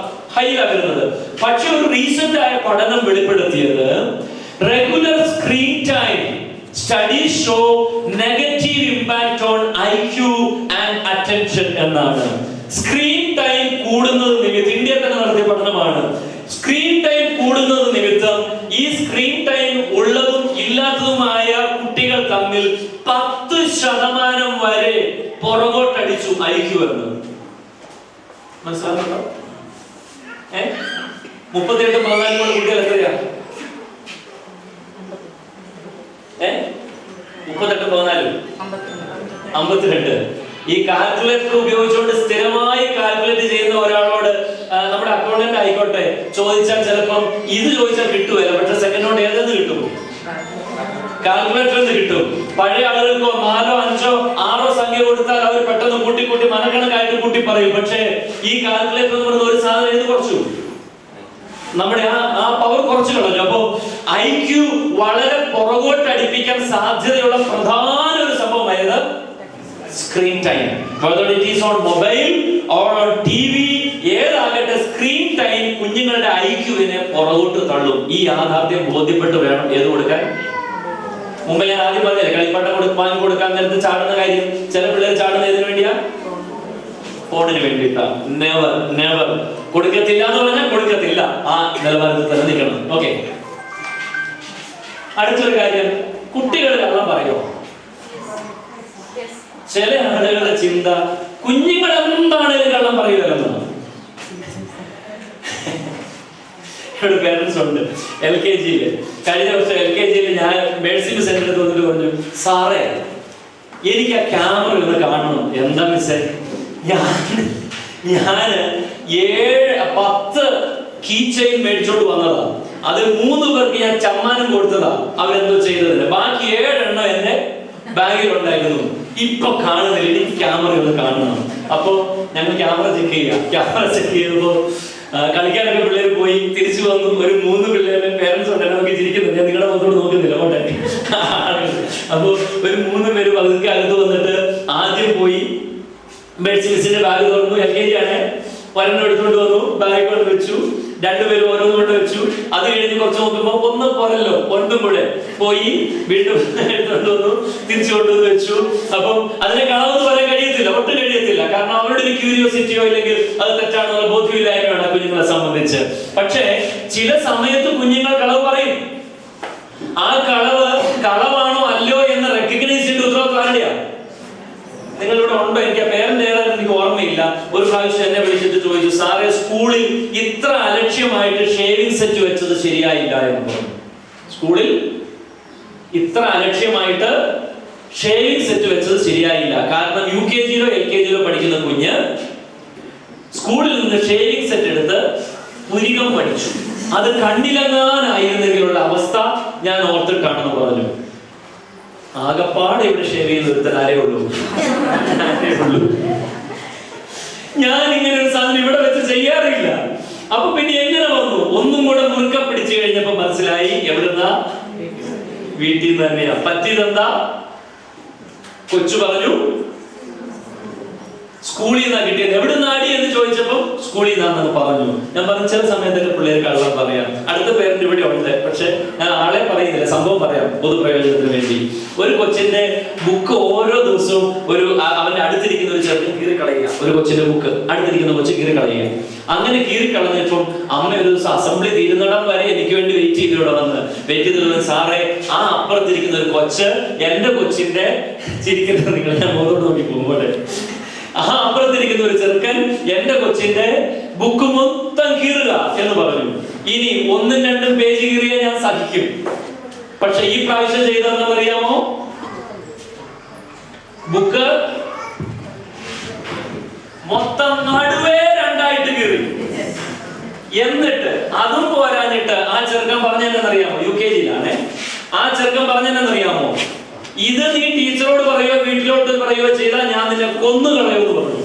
ഹൈലാ വരുന്നത്. പക്ഷെ ഒരു റീസെന്റ് ആയ പഠനം വെളിപ്പെടുത്തിയത് regular screen time studies show negative impact on IQ and attention എന്നാണ്. സ്ക്രീൻ ടൈം കൂടുന്നത് നിമിത്തം, ഇന്ത്യയിൽ തന്നെ നടത്തിയ പഠനമാണ്, സ്ക്രീൻ ടൈം കൂടുന്നത് നിമിത്തം ഈ സ്ക്രീൻ ടൈം ഉള്ളതും ഇല്ലാത്തതുമായ കുട്ടികൾ തമ്മിൽ 10% വരെ പുറകോട്ടടിച്ചു IQ എന്ന്. മനസ്സിലാകുന്നുണ്ടോ? 38-14 കുട്ടികൾ എത്രയാ? 38-14 52. ഈ കാൽക്കുലേറ്റർ ഉപയോഗിച്ചുകൊണ്ട് സ്ഥിരമായി കാൽക്കുലേറ്റ് ചെയ്യുന്ന ഒരാളോട് നമ്മുടെ അക്കൗണ്ടന്റ് ആയിക്കോട്ടെ ചോദിച്ചാൽ ചിലപ്പം ഇത് ചോദിച്ചാൽ കിട്ടുമല്ല, പക്ഷെ സെക്കൻഡ് ഏതെന്ന് കിട്ടും? കാൽക്കുലേറ്ററിൽ കിട്ടും. പഴയ ആളുകൾക്കോ 4, 5, 6 സംഖ്യ കൊടുത്താൽ അവർ പെട്ടെന്ന് കൂട്ടി മനക്കണക്കായിട്ട് കൂട്ടി പറയും. പക്ഷേ ഈ കാൽക്കുലേറ്റർ എന്ന് പറയുന്ന ഒരു സാധനം ഏത് കുറച്ചു? നമ്മുടെ ആ പവർ കുറച്ചു കളഞ്ഞു. അപ്പോ IQ വളരെ പുറകോട്ട് അടുപ്പിക്കാൻ സാധ്യതയുള്ള പ്രധാന ഒരു സംഭവമായത് screen time. whether it is on mobile or on TV, ഏതാകട്ടെ സ്ക്രീൻ ടൈം കുഞ്ഞുങ്ങളുടെ IQ-വിനെ പുറകോട്ട് തള്ളും. ഈ യാഥാർത്ഥ്യം ബോധ്യപ്പെട്ട് വേണം ഏത് കൊടുക്കാൻ. മുമ്പ് ഞാൻ ആദ്യം പറഞ്ഞില്ലേ, കളിപ്പാട്ടം വാങ്ങി കൊടുക്കാൻ നേരത്ത് ചാടുന്ന കാര്യം. ചില പിള്ളേർ ചാടുന്ന ഏതിനു വേണ്ടിയാ? ഫോണിന് വേണ്ടിയിട്ടാണ്. Never never. കൊടുക്കത്തില്ല എന്ന് പറഞ്ഞാൽ കൊടുക്കത്തില്ല, ആ നിലവാരത്തിൽ തന്നെ നിൽക്കണം. ഓക്കെ. അടുത്തൊരു കാര്യം, കുട്ടികൾ കള്ളം പറയോ? ചില ആളുകളുടെ ചിന്ത കുഞ്ഞുങ്ങൾ എന്താണേലും കള്ളം പറയുമല്ലെന്നാണ്. ഇവിടെ പേരൻസ് ഉണ്ട് LKG-യിൽ. കഴിഞ്ഞ വർഷം LKG-ൽ ഞാൻ മേഴ്സി സെന്ററിൽ വന്നിട്ട് പറഞ്ഞു, സാറേ എനിക്ക് ആ ക്യാമറ ഒന്ന് കാണണം. എന്താ മിസ്സേ? ഞാന് 10 കീ ചെയിൻ മേടിച്ചോണ്ട് വന്നതാ. അത് 3 പേർക്ക് ഞാൻ സമ്മാനം കൊടുത്തതാ, അവരെന്തോ ചെയ്തതിന്. ബാക്കി 7 എണ്ണം എന്റെ ബാഗിൽ ഉണ്ടായിരുന്നു. ഇപ്പൊ കാണുന്നില്ല, എനിക്ക് ക്യാമറ ഒന്ന് കാണണം. അപ്പൊ ഞങ്ങൾ ക്യാമറ ചെക്ക് ചെയ്യാം. ക്യാമറ ചെക്ക് ചെയ്തപ്പോ കളിക്കാനൊക്കെ പിള്ളേർ പോയി തിരിച്ചു വന്നു. ഒരു 3 പിള്ളേരുടെ പേരൻസ് ഉണ്ട്, നമുക്ക് ചിരിക്കുന്നുണ്ട്. ഞാൻ നിങ്ങളുടെ മുഖത്തോട് നോക്കുന്നില്ല പോട്ടെ. അപ്പൊ ഒരു 3 പേര് പതുക്കെ അകത്ത് വന്നിട്ട് ആദ്യം പോയി മേഴ്സി മിസ്സിന്റെ ബാഗ് തുറന്നു. LKG ആണ്. ഒരെണ്ണം എടുത്തുകൊണ്ട് വന്നു, ബാഗ് കൊണ്ട് വെച്ചു. 2 പേരും ഓരോന്നും കൊണ്ട് വെച്ചു. അത് കഴിഞ്ഞ് കുറച്ച് നോക്കുമ്പോ ഒന്നും പോരല്ലോ, ഒന്നും കൂടെ പോയി വീണ്ടും എടുത്തുകൊണ്ട് വന്നു, തിരിച്ചു കൊണ്ടുവന്ന് വെച്ചു. അപ്പം അതിനെ കളവെന്ന് പറയാൻ കഴിയത്തില്ല, ഒട്ടും കഴിയത്തില്ല. കാരണം അവരുടെ ഒരു ക്യൂരിയോസിറ്റിയോ ഇല്ലെങ്കിൽ അത് തെറ്റാണെന്നുള്ള ബോധ്യമില്ലായ്മയാണ് കുഞ്ഞുങ്ങളെ സംബന്ധിച്ച്. പക്ഷേ ചില സമയത്ത് കുഞ്ഞുങ്ങൾ കളവ് പറയും. ആ കളവാണോ അല്ലയോ എന്ന് റെക്കഗ്നൈസ് ചെയ്ത് ഉത്തരവാദിത്വം ആരുടെയാണ്? നിങ്ങളിവിടെ ഉണ്ടോ? എനിക്ക് ആ പേരന്റ് ഏതായാലും എനിക്ക് ഓർമ്മയില്ല. ഒരു പ്രാവശ്യം എന്നെ വിളിച്ചിട്ട് ചോദിച്ചു, സാറേ സ്കൂളിൽ ഇത്ര അലക്ഷ്യമായിട്ട് ഷേവിംഗ് സെറ്റ് വെച്ചത് ശരിയായില്ല എന്ന് പറഞ്ഞു. സ്കൂളിൽ ഇത്ര അലക്ഷ്യമായിട്ട് ഷേവിംഗ് സെറ്റ് വെച്ചത് ശരിയായില്ല. കാരണം UKG-ലോ LKG-ലോ പഠിക്കുന്ന കുഞ്ഞ് സ്കൂളിൽ നിന്ന് ഷേവിംഗ് സെറ്റ് എടുത്ത് പുരികം പഠിച്ചു. അത് കണ്ണിലങ്ങാനായിരുന്നെങ്കിലുള്ള അവസ്ഥ ഞാൻ ഓർത്തിട്ടാണെന്ന് പറഞ്ഞു. ആകപ്പാടെ ഇവിടെ ഷേവ് ചെയ്ത് നിർത്താനേ ഉള്ളൂ. ഞാൻ ഇങ്ങനെ ഒരു സാധനം ഇവിടെ വെച്ച് ചെയ്യാറില്ല. അപ്പൊ പിന്നെ എങ്ങനെ വന്നു? ഒന്നും കൂടെ മുറുക്ക പിടിച്ചു കഴിഞ്ഞപ്പോ മനസ്സിലായി, എവിടുന്നാ? വീട്ടിൽ നിന്ന് തന്നെയാ. പറ്റിയതെന്താ? കൊച്ചു പറഞ്ഞു സ്കൂളിൽ നിന്നാ കിട്ടിയത്. എവിടുന്ന് അടി എന്ന് ചോദിച്ചപ്പോ സ്കൂളിൽ നിന്നാണെന്ന് പറഞ്ഞു. ഞാൻ പറഞ്ഞു ചില സമയത്തൊക്കെ പിള്ളേർ കള്ളം പറയാം. അടുത്ത പേരന്റ് ഇവിടെ ഉണ്ട്, പക്ഷെ ഞാൻ ആളെ പറയുന്നില്ല, സംഭവം പറയാം പൊതുപ്രയോജനത്തിന് വേണ്ടി. ഒരു കൊച്ചിന്റെ ബുക്ക് ഓരോ ദിവസവും അവന്റെ അടുത്തിരിക്കുന്ന ഒരു ചെറുക്കൻ കീറി കളയുക. ഒരു കൊച്ചിന്റെ ബുക്ക് അടുത്തിരിക്കുന്ന കൊച്ചു കീറി കളയുക. അങ്ങനെ കീറി കളഞ്ഞപ്പം അമ്മ ഒരു ദിവസം അസംബ്ലി തീരുന്നിടം വരെ എനിക്ക് വേണ്ടി വെയിറ്റ് ചെയ്തിവിടെ സാറേ, ആ അപ്പുറത്തിരിക്കുന്ന ഒരു കൊച്ച് എന്റെ കൊച്ചിന്റെ ചിരിക്കുന്നത് നിങ്ങൾ ഞാൻ മുഖത്തോട് നോക്കി പോകുമ്പോഴേ, ആ അപ്പുറത്തിരിക്കുന്ന ഒരു ചെറുക്കൻ എന്റെ കൊച്ചിന്റെ ബുക്ക് മൊത്തം കീറുക എന്ന് പറഞ്ഞു. ഇനി 1ഉം 2ഉം പേജ് കീറിയ ഞാൻ സഹിക്കും. പക്ഷെ ഈ പ്രാവശ്യം ചെയ്തതെന്നറിയാമോ? ബുക്ക് മൊത്തം നടുവേ 2ആയിട്ട് കീറി. എന്നിട്ട് അതും പോരാഞ്ഞിട്ട് ആ ചെറുക്കൻ പറഞ്ഞെന്നറിയാമോ? UKG-യിലാണ്. ആ ചെറുക്കൻ പറഞ്ഞെന്നറിയാമോ? ഇത് നീ ടീച്ചറോട് പറയുകയോ വീട്ടിലോട്ട് പറയുകയോ ചെയ്താൽ ഞാൻ നിന്നെ കൊന്നു കളയുമെന്ന് പറഞ്ഞു.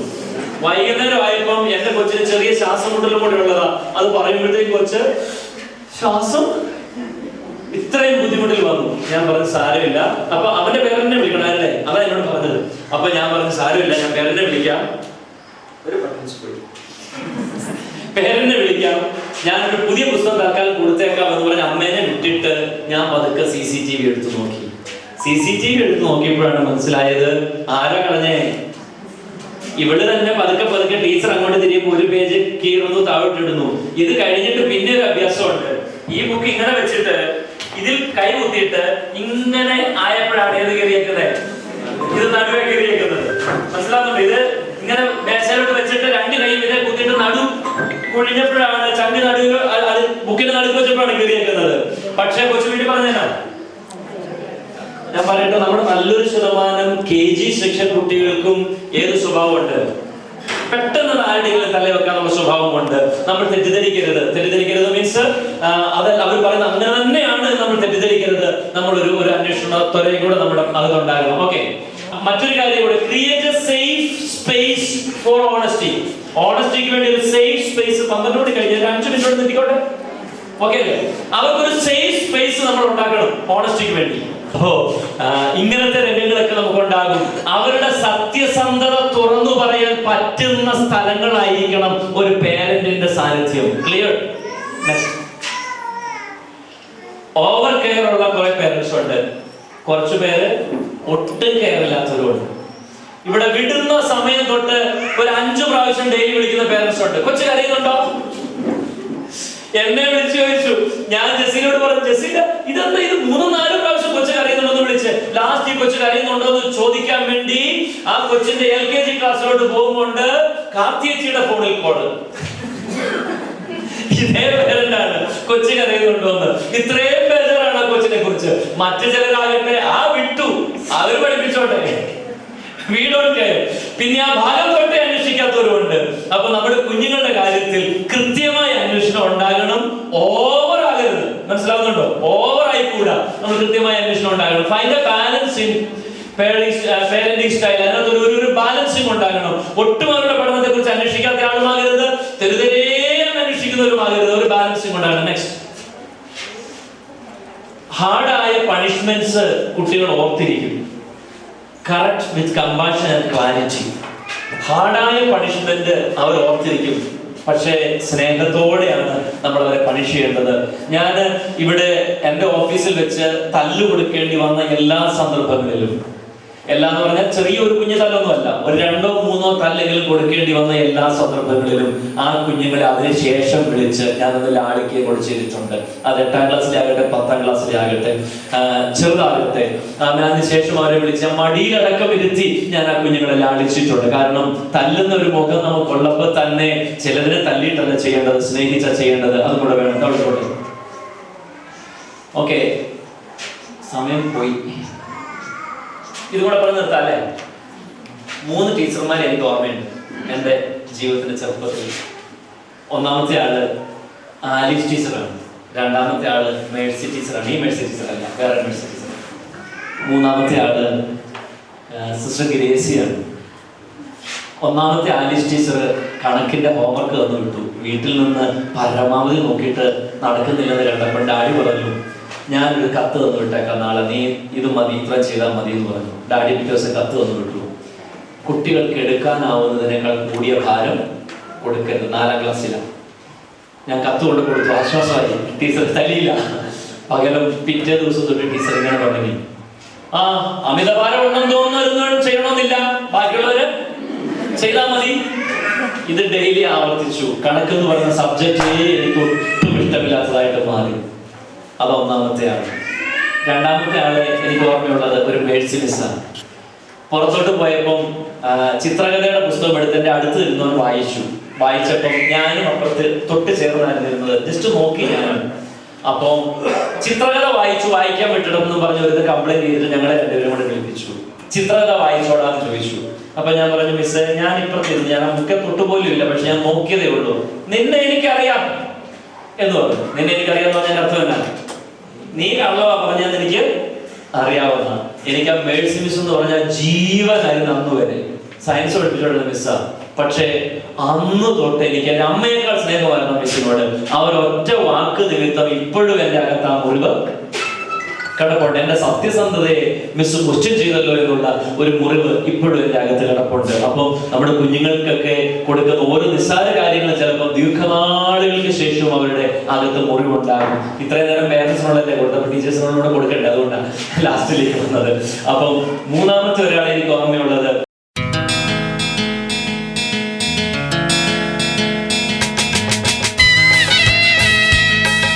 വൈകുന്നേരം ആയപ്പം എന്റെ കൊച്ചിന് ചെറിയ ശ്വാസം മുട്ടലും കൂടെ ഉള്ളതാ. അത് പറയുമ്പോഴത്തേക്ക് കൊച്ച് ശ്വാസം ഇത്രയും ബുദ്ധിമുട്ടിൽ വന്നു. ഞാൻ പറഞ്ഞു സാരമില്ല. അപ്പൊ അവന്റെ പേരന്റിനെ വിളിക്കണം അല്ലേ? അതാ എന്നോട് പറഞ്ഞത്. അപ്പൊ ഞാൻ പറഞ്ഞു സാരമില്ല, ഞാൻ പേരന്റിനെ വിളിക്കാം. പേരന്റിനെ വിളിക്കാം, ഞാനൊരു പുതിയ പുസ്തകം തൽക്കാലം കൊടുത്തേക്കാം എന്ന് പറഞ്ഞ അമ്മേനെ വിട്ടിട്ട് ഞാൻ പതുക്കെ CCTV എടുത്തു നോക്കി. CCTV എടുത്ത് നോക്കിയപ്പോഴാണ് മനസ്സിലായത് ആരാ കളഞ്ഞേ. ഇവിടെ തന്നെ പതുക്കെ ടീച്ചർ അങ്ങോട്ട് തിരിയുമ്പോൾ ഒരു പേജ് കീറുന്നു, താഴോട്ടിടുന്നു. ഇത് കഴിഞ്ഞിട്ട് പിന്നെ ഒരു അഭ്യാസമുണ്ട്. ഈ ബുക്ക് ഇങ്ങനെ വെച്ചിട്ട് ഇതിൽ കൈ കുത്തിയിട്ട് ഇങ്ങനെ ആയപ്പോഴാണ് ഏത് കീറിയേക്കുന്നത്? ഇത് നടുവേ കീറിയേക്കുന്നത്. മനസ്സിലാകുന്നുണ്ട്? ഇത് ഇങ്ങനെ മേശയിലോട്ട് വെച്ചിട്ട് 2 കൈ ഇതേ കുത്തിയിട്ട് നടു കുഴിഞ്ഞപ്പോഴാണ് ചങ്ങി നടുവ് ബുക്കിന്റെ നടുക്ക് വെച്ചപ്പോഴാണ് കീറിയേക്കുന്നത്. പക്ഷെ കൊച്ചു വീട്ടിൽ പറഞ്ഞാ ഞാൻ പറയട്ടെ, നമ്മുടെ നല്ലൊരു ശതമാനം KG സെക്ഷൻ കുട്ടികൾക്കും ഏത് സ്വഭാവമുണ്ട്? പെട്ടെന്ന് ആരുടെയെങ്കിലും തല വെക്കാനുള്ള സ്വഭാവമുണ്ട്. നമ്മൾ തെറ്റിദ്ധരിക്കരുത് മീൻസ് അത് അവർ പറയുന്നത് അങ്ങനെ തന്നെയാണ് നമ്മൾ തെറ്റിദ്ധരിക്കരുത്. നമ്മൾ ഒരു അന്വേഷണത്വരയും കൂടെ നമ്മുടെ അതുണ്ടാകണം. ഓക്കെ. മറ്റൊരു കാര്യം കൂടെ, create a safe space for honesty. ഓണസ്റ്റിക്ക് വേണ്ടി ഒരു സേഫ് സ്പേസ് 12 മണി കഴിഞ്ഞാൽ 5 മിനിറ്റ് നിർത്തിക്കോട്ടെ. ഓക്കെ അല്ലേ? അവർക്കൊരു സേഫ് സ്പേസ് നമ്മൾ ഉണ്ടാക്കണം ഓണസ്റ്റിക്ക് വേണ്ടി. ഇങ്ങനത്തെ രംഗങ്ങളൊക്കെ നമുക്കുണ്ടാകും. അവരുടെ സത്യസന്ധത തുറന്നു പറയാൻ പറ്റുന്ന സ്ഥലങ്ങളായിരിക്കണം ഒരു പേരന്റിന്റെ സാന്നിധ്യം. ക്ലിയർ? ഓവർ കെയർ ഉള്ള കുറെ പേരന്റ്സ് ഉണ്ട്, കുറച്ചു പേര് ഒട്ടും കെയർ ഇല്ലാത്തവരുണ്ട്. ഇവിടെ വിടുന്ന സമയം തൊട്ട് ഒരു 5 പ്രാവശ്യം ഡെയിലി വിളിക്കുന്ന പേരൻസ് ഉണ്ട്. കൊച്ചു കരയുന്നുണ്ടോ? എന്നെ വിളിച്ചു ചോദിച്ചു. ഞാൻ ജസീനോട് പറഞ്ഞു, ജസീന ഇതെന്താ ഇത് 3-4 പ്രാവശ്യം കൊച്ചു കരയുന്നുണ്ടോന്ന് വിളിച്ച്. ലാസ്റ്റ് ഈ കൊച്ചു കരയുന്നുണ്ടോ എന്ന് ചോദിക്കാൻ വേണ്ടി ആ കൊച്ചിന്റെ LKG ക്ലാസ്സിലോട്ട് പോകുമ്പോണ്ട് കാർത്തിയേച്ചിയുടെ ഫോണിൽ കോള്. ഇതേ പേരന്റാണ് കൊച്ചു കരയുന്നുണ്ടോന്ന്. ഇത്രയും ബേജാറാണ് ആ കൊച്ചിനെ കുറിച്ച്. മറ്റു ചിലരാകട്ടെ വിട്ടു, അവര് പഠിപ്പിച്ചോട്ടെ, വീടൊക്കെ. പിന്നെ ആ ഭാഗം തൊട്ടേ അന്വേഷിക്കാത്തവരുണ്ട്. അപ്പൊ നമ്മുടെ കുഞ്ഞുങ്ങളുടെ കാര്യത്തിൽ കൃത്യമായ അന്വേഷണം ഉണ്ടാകണം. ഓവർ ആകരുത്. മനസ്സിലാവുന്നുണ്ടോ? ഓവർ ആയിക്കൂടാ. നമ്മൾ കൃത്യമായ അന്വേഷണം ഉണ്ടാകണം. Find A balance in parenting style. അതിനകത്ത് ഒരു ബാലൻസിങ് ഉണ്ടാകണം. ഒട്ടും അവരുടെ പഠനത്തെ കുറിച്ച് അന്വേഷിക്കാത്ത ആളുമാകരുത്, തെരുതരേന്ന് അന്വേഷിക്കുന്നവരുമാകരുത്. ഒരു ബാലൻസിങ് ഉണ്ടാകണം. നെക്സ്റ്റ്, ഹാർഡായ പണിഷ്മെന്റ്സ് കുട്ടികൾ ഓർത്തിരിക്കും. Correct with compassion and clarity. ഹാർഡായ പണിഷ്മെന്റ് അവർ ഓർത്തിരിക്കും, പക്ഷേ സ്നേഹത്തോടെയാണ് നമ്മൾ അവരെ പണിഷ് ചെയ്യേണ്ടത്. ഞാൻ ഇവിടെ എൻ്റെ ഓഫീസിൽ വെച്ച് തല്ലു കൊടുക്കേണ്ടി വന്ന എല്ലാ സന്ദർഭങ്ങളിലും, എല്ലാം എന്ന് പറഞ്ഞാൽ ചെറിയൊരു കുഞ്ഞു തല്ലൊന്നും അല്ല, ഒരു 2-3 തല്ലെങ്കിലും കൊടുക്കേണ്ടി വന്ന എല്ലാ സന്ദർഭങ്ങളിലും ആ കുഞ്ഞുങ്ങളെ അതിനുശേഷം വിളിച്ച് ഞാനത് ലാളിക്കുകയും കൂടെ ചെയ്തിട്ടുണ്ട്. അത് 8ാം ക്ലാസ്സിലാകട്ടെ 10ാം ക്ലാസ്സിലാകട്ടെ ചെറുതാകട്ടെ, അതിനുശേഷം അവരെ വിളിച്ച് മടിയിലടക്കം ഇരുത്തി ഞാൻ ആ കുഞ്ഞുങ്ങളെ ലാളിച്ചിട്ടുണ്ട്. കാരണം തല്ലുന്ന ഒരു മുഖം നമുക്കുള്ളപ്പോൾ തന്നെ ചിലതിനെ തല്ലിയിട്ടല്ല ചെയ്യേണ്ടത്, സ്നേഹിച്ച ചെയ്യേണ്ടത്. അതും കൂടെ വേണം. തവിടുകൊള്ളു. ഓക്കെ, സമയം പോയി. ഇതുകൂടെ പറഞ്ഞ് നിർത്താല്ലേ? 3 ടീച്ചർമാരെ എനിക്ക് ഓർമ്മയുണ്ട് എൻ്റെ ജീവിതത്തിന്റെ ചെറുപ്പത്തിൽ. ഒന്നാമത്തെ ആള് ആലിസ് ടീച്ചറാണ്. രണ്ടാമത്തെ ആള് മേഴ്സി ടീച്ചറാണ്. ഈ മേഴ്സി ടീച്ചറല്ല, വേറെ മേഴ്സി ടീച്ചർ. മൂന്നാമത്തെ ആള് സിസ്റ്റർ ഗ്രേസിയാണ്. ഒന്നാമത്തെ ആലിസ് ടീച്ചർ കണക്കിന്റെ ഹോംവർക്ക് തന്നു വിട്ടു. വീട്ടിൽ നിന്ന് പരമാവധി നോക്കിയിട്ട് നടക്കുന്നില്ലെന്ന് കണ്ടപ്പോൾ ഡാഡി പറഞ്ഞു, ഞാനൊരു കത്ത് തന്നു വിട്ടേക്കാം നാളെ, നീ ഇത് മതി, ഇത്ര ചെയ്താൽ മതി എന്ന് പറഞ്ഞു. ഡാഡി പിറ്റേ ദിവസം കത്ത് തന്നു വിട്ടു. കുട്ടികൾക്ക് എടുക്കാനാവുന്നതിനേക്കാൾ കൂടിയ ഭാരം കൊടുക്കരുത്. 4ാം ക്ലാസ്സിലാണ്. ഞാൻ കത്ത് കൊണ്ട് കൊടുത്തു. ആശ്വാസമായി. ടീച്ചർ തല്ലിയില്ല. പകരം പിറ്റേ ദിവസം തൊട്ട് ടീച്ചർ ഇങ്ങനെ തുടങ്ങി, അമിതഭാരം ഉണ്ടെന്ന് തോന്നുന്നു, ചെയ്യണമെന്നില്ല, ബാക്കിയുള്ളവര് ചെയ്താൽ മതി. ഇത് ഡെയിലി ആവർത്തിച്ചു. കണക്കെന്ന് പറയുന്ന സബ്ജക്റ്റേ എനിക്ക് ഒട്ടും ഇഷ്ടമില്ലാത്തതായിട്ട് മാറി. അത് ഒന്നാമത്തെ ആള്. രണ്ടാമത്തെ ആള് എനിക്ക് ഓർമ്മയുള്ളത് ഒരു മേഴ്സി മിസ്സാണ്. പുറത്തോട്ട് പോയപ്പം ചിത്രകഥയുടെ പുസ്തകം എടുത്ത് എൻ്റെ അടുത്ത് ഇരുന്നവൻ വായിച്ചപ്പം ഞാനും അപ്പുറത്ത് തൊട്ട് ചേർന്നായിരുന്നു ഇരുന്നത്. ജസ്റ്റ് നോക്കി ഞാൻ. അപ്പം ചിത്രകഥ വായിക്കാൻ വിട്ടിടുമെന്ന് പറഞ്ഞ് ഒരു കംപ്ലൈന്റ് ചെയ്തിട്ട് ഞങ്ങളെ രണ്ടുപേരും കൂടെ വിളിപ്പിച്ചു. ചിത്രകഥ വായിച്ചോടാന്ന് ചോദിച്ചു. അപ്പൊ ഞാൻ പറഞ്ഞു, മിസ്സേ ഞാൻ ഇപ്പുറത്തിരുന്നു, ഞാൻ ആ ബുക്കെ തൊട്ടുപോലും ഇല്ല, പക്ഷെ ഞാൻ നോക്കിയതേ ഉള്ളൂ, നിന്നെ എനിക്കറിയാം എന്ന് പറഞ്ഞു. നിന്നെ എനിക്കറിയാന്ന് പറഞ്ഞതിന്റെ അർത്ഥം എന്നാണ്? നീ കള്ളവാ പറഞ്ഞാൽ എനിക്ക് അറിയാവുന്ന. എനിക്ക് ആ മേഴ്സി മിസ് എന്ന് പറഞ്ഞാൽ ജീവനായിരുന്നു. അന്ന് വരെ സയൻസ് പഠിപ്പിച്ചോടുന്ന മിസ്സാ. പക്ഷെ അന്ന് തൊട്ട് എനിക്ക് എൻ്റെ അമ്മയേക്കാൾ സ്നേഹമായിരുന്നു മിസ്സിനോട്. അവരൊറ്റ വാക്ക് നിമിത്തം ഇപ്പോഴും എൻ്റെ അകത്ത് ആ മുറിവ് കിടപ്പുണ്ട്. എൻ്റെ സത്യസന്ധതയെ മിസ് ക്വസ്റ്റ്യൻ ചെയ്തല്ലോ എന്നുള്ള ഒരു മുറിവ് ഇപ്പോഴും എൻ്റെ അകത്ത് കിടപ്പുണ്ട്. അപ്പം നമ്മുടെ കുഞ്ഞുങ്ങൾക്കൊക്കെ കൊടുക്കുന്ന ഓരോ നിസ്സാര കാര്യങ്ങൾ ചിലപ്പോൾ ദീർഘനാളുകൾക്ക് ശേഷം അവരുടെ അകത്ത് മുറിവുണ്ടാകും. ഇത്രയും നേരം പേരൻസിനോടല്ലേ കൊടുത്തപ്പോൾ ടീച്ചേഴ്സിനോട് കൊടുക്കണ്ടേ, അതുകൊണ്ടാണ് ലാസ്റ്റിലേക്ക് വന്നത്. അപ്പം മൂന്നാമത്തെ ഒരാളെ എനിക്ക് ഓർമ്മയുള്ളത്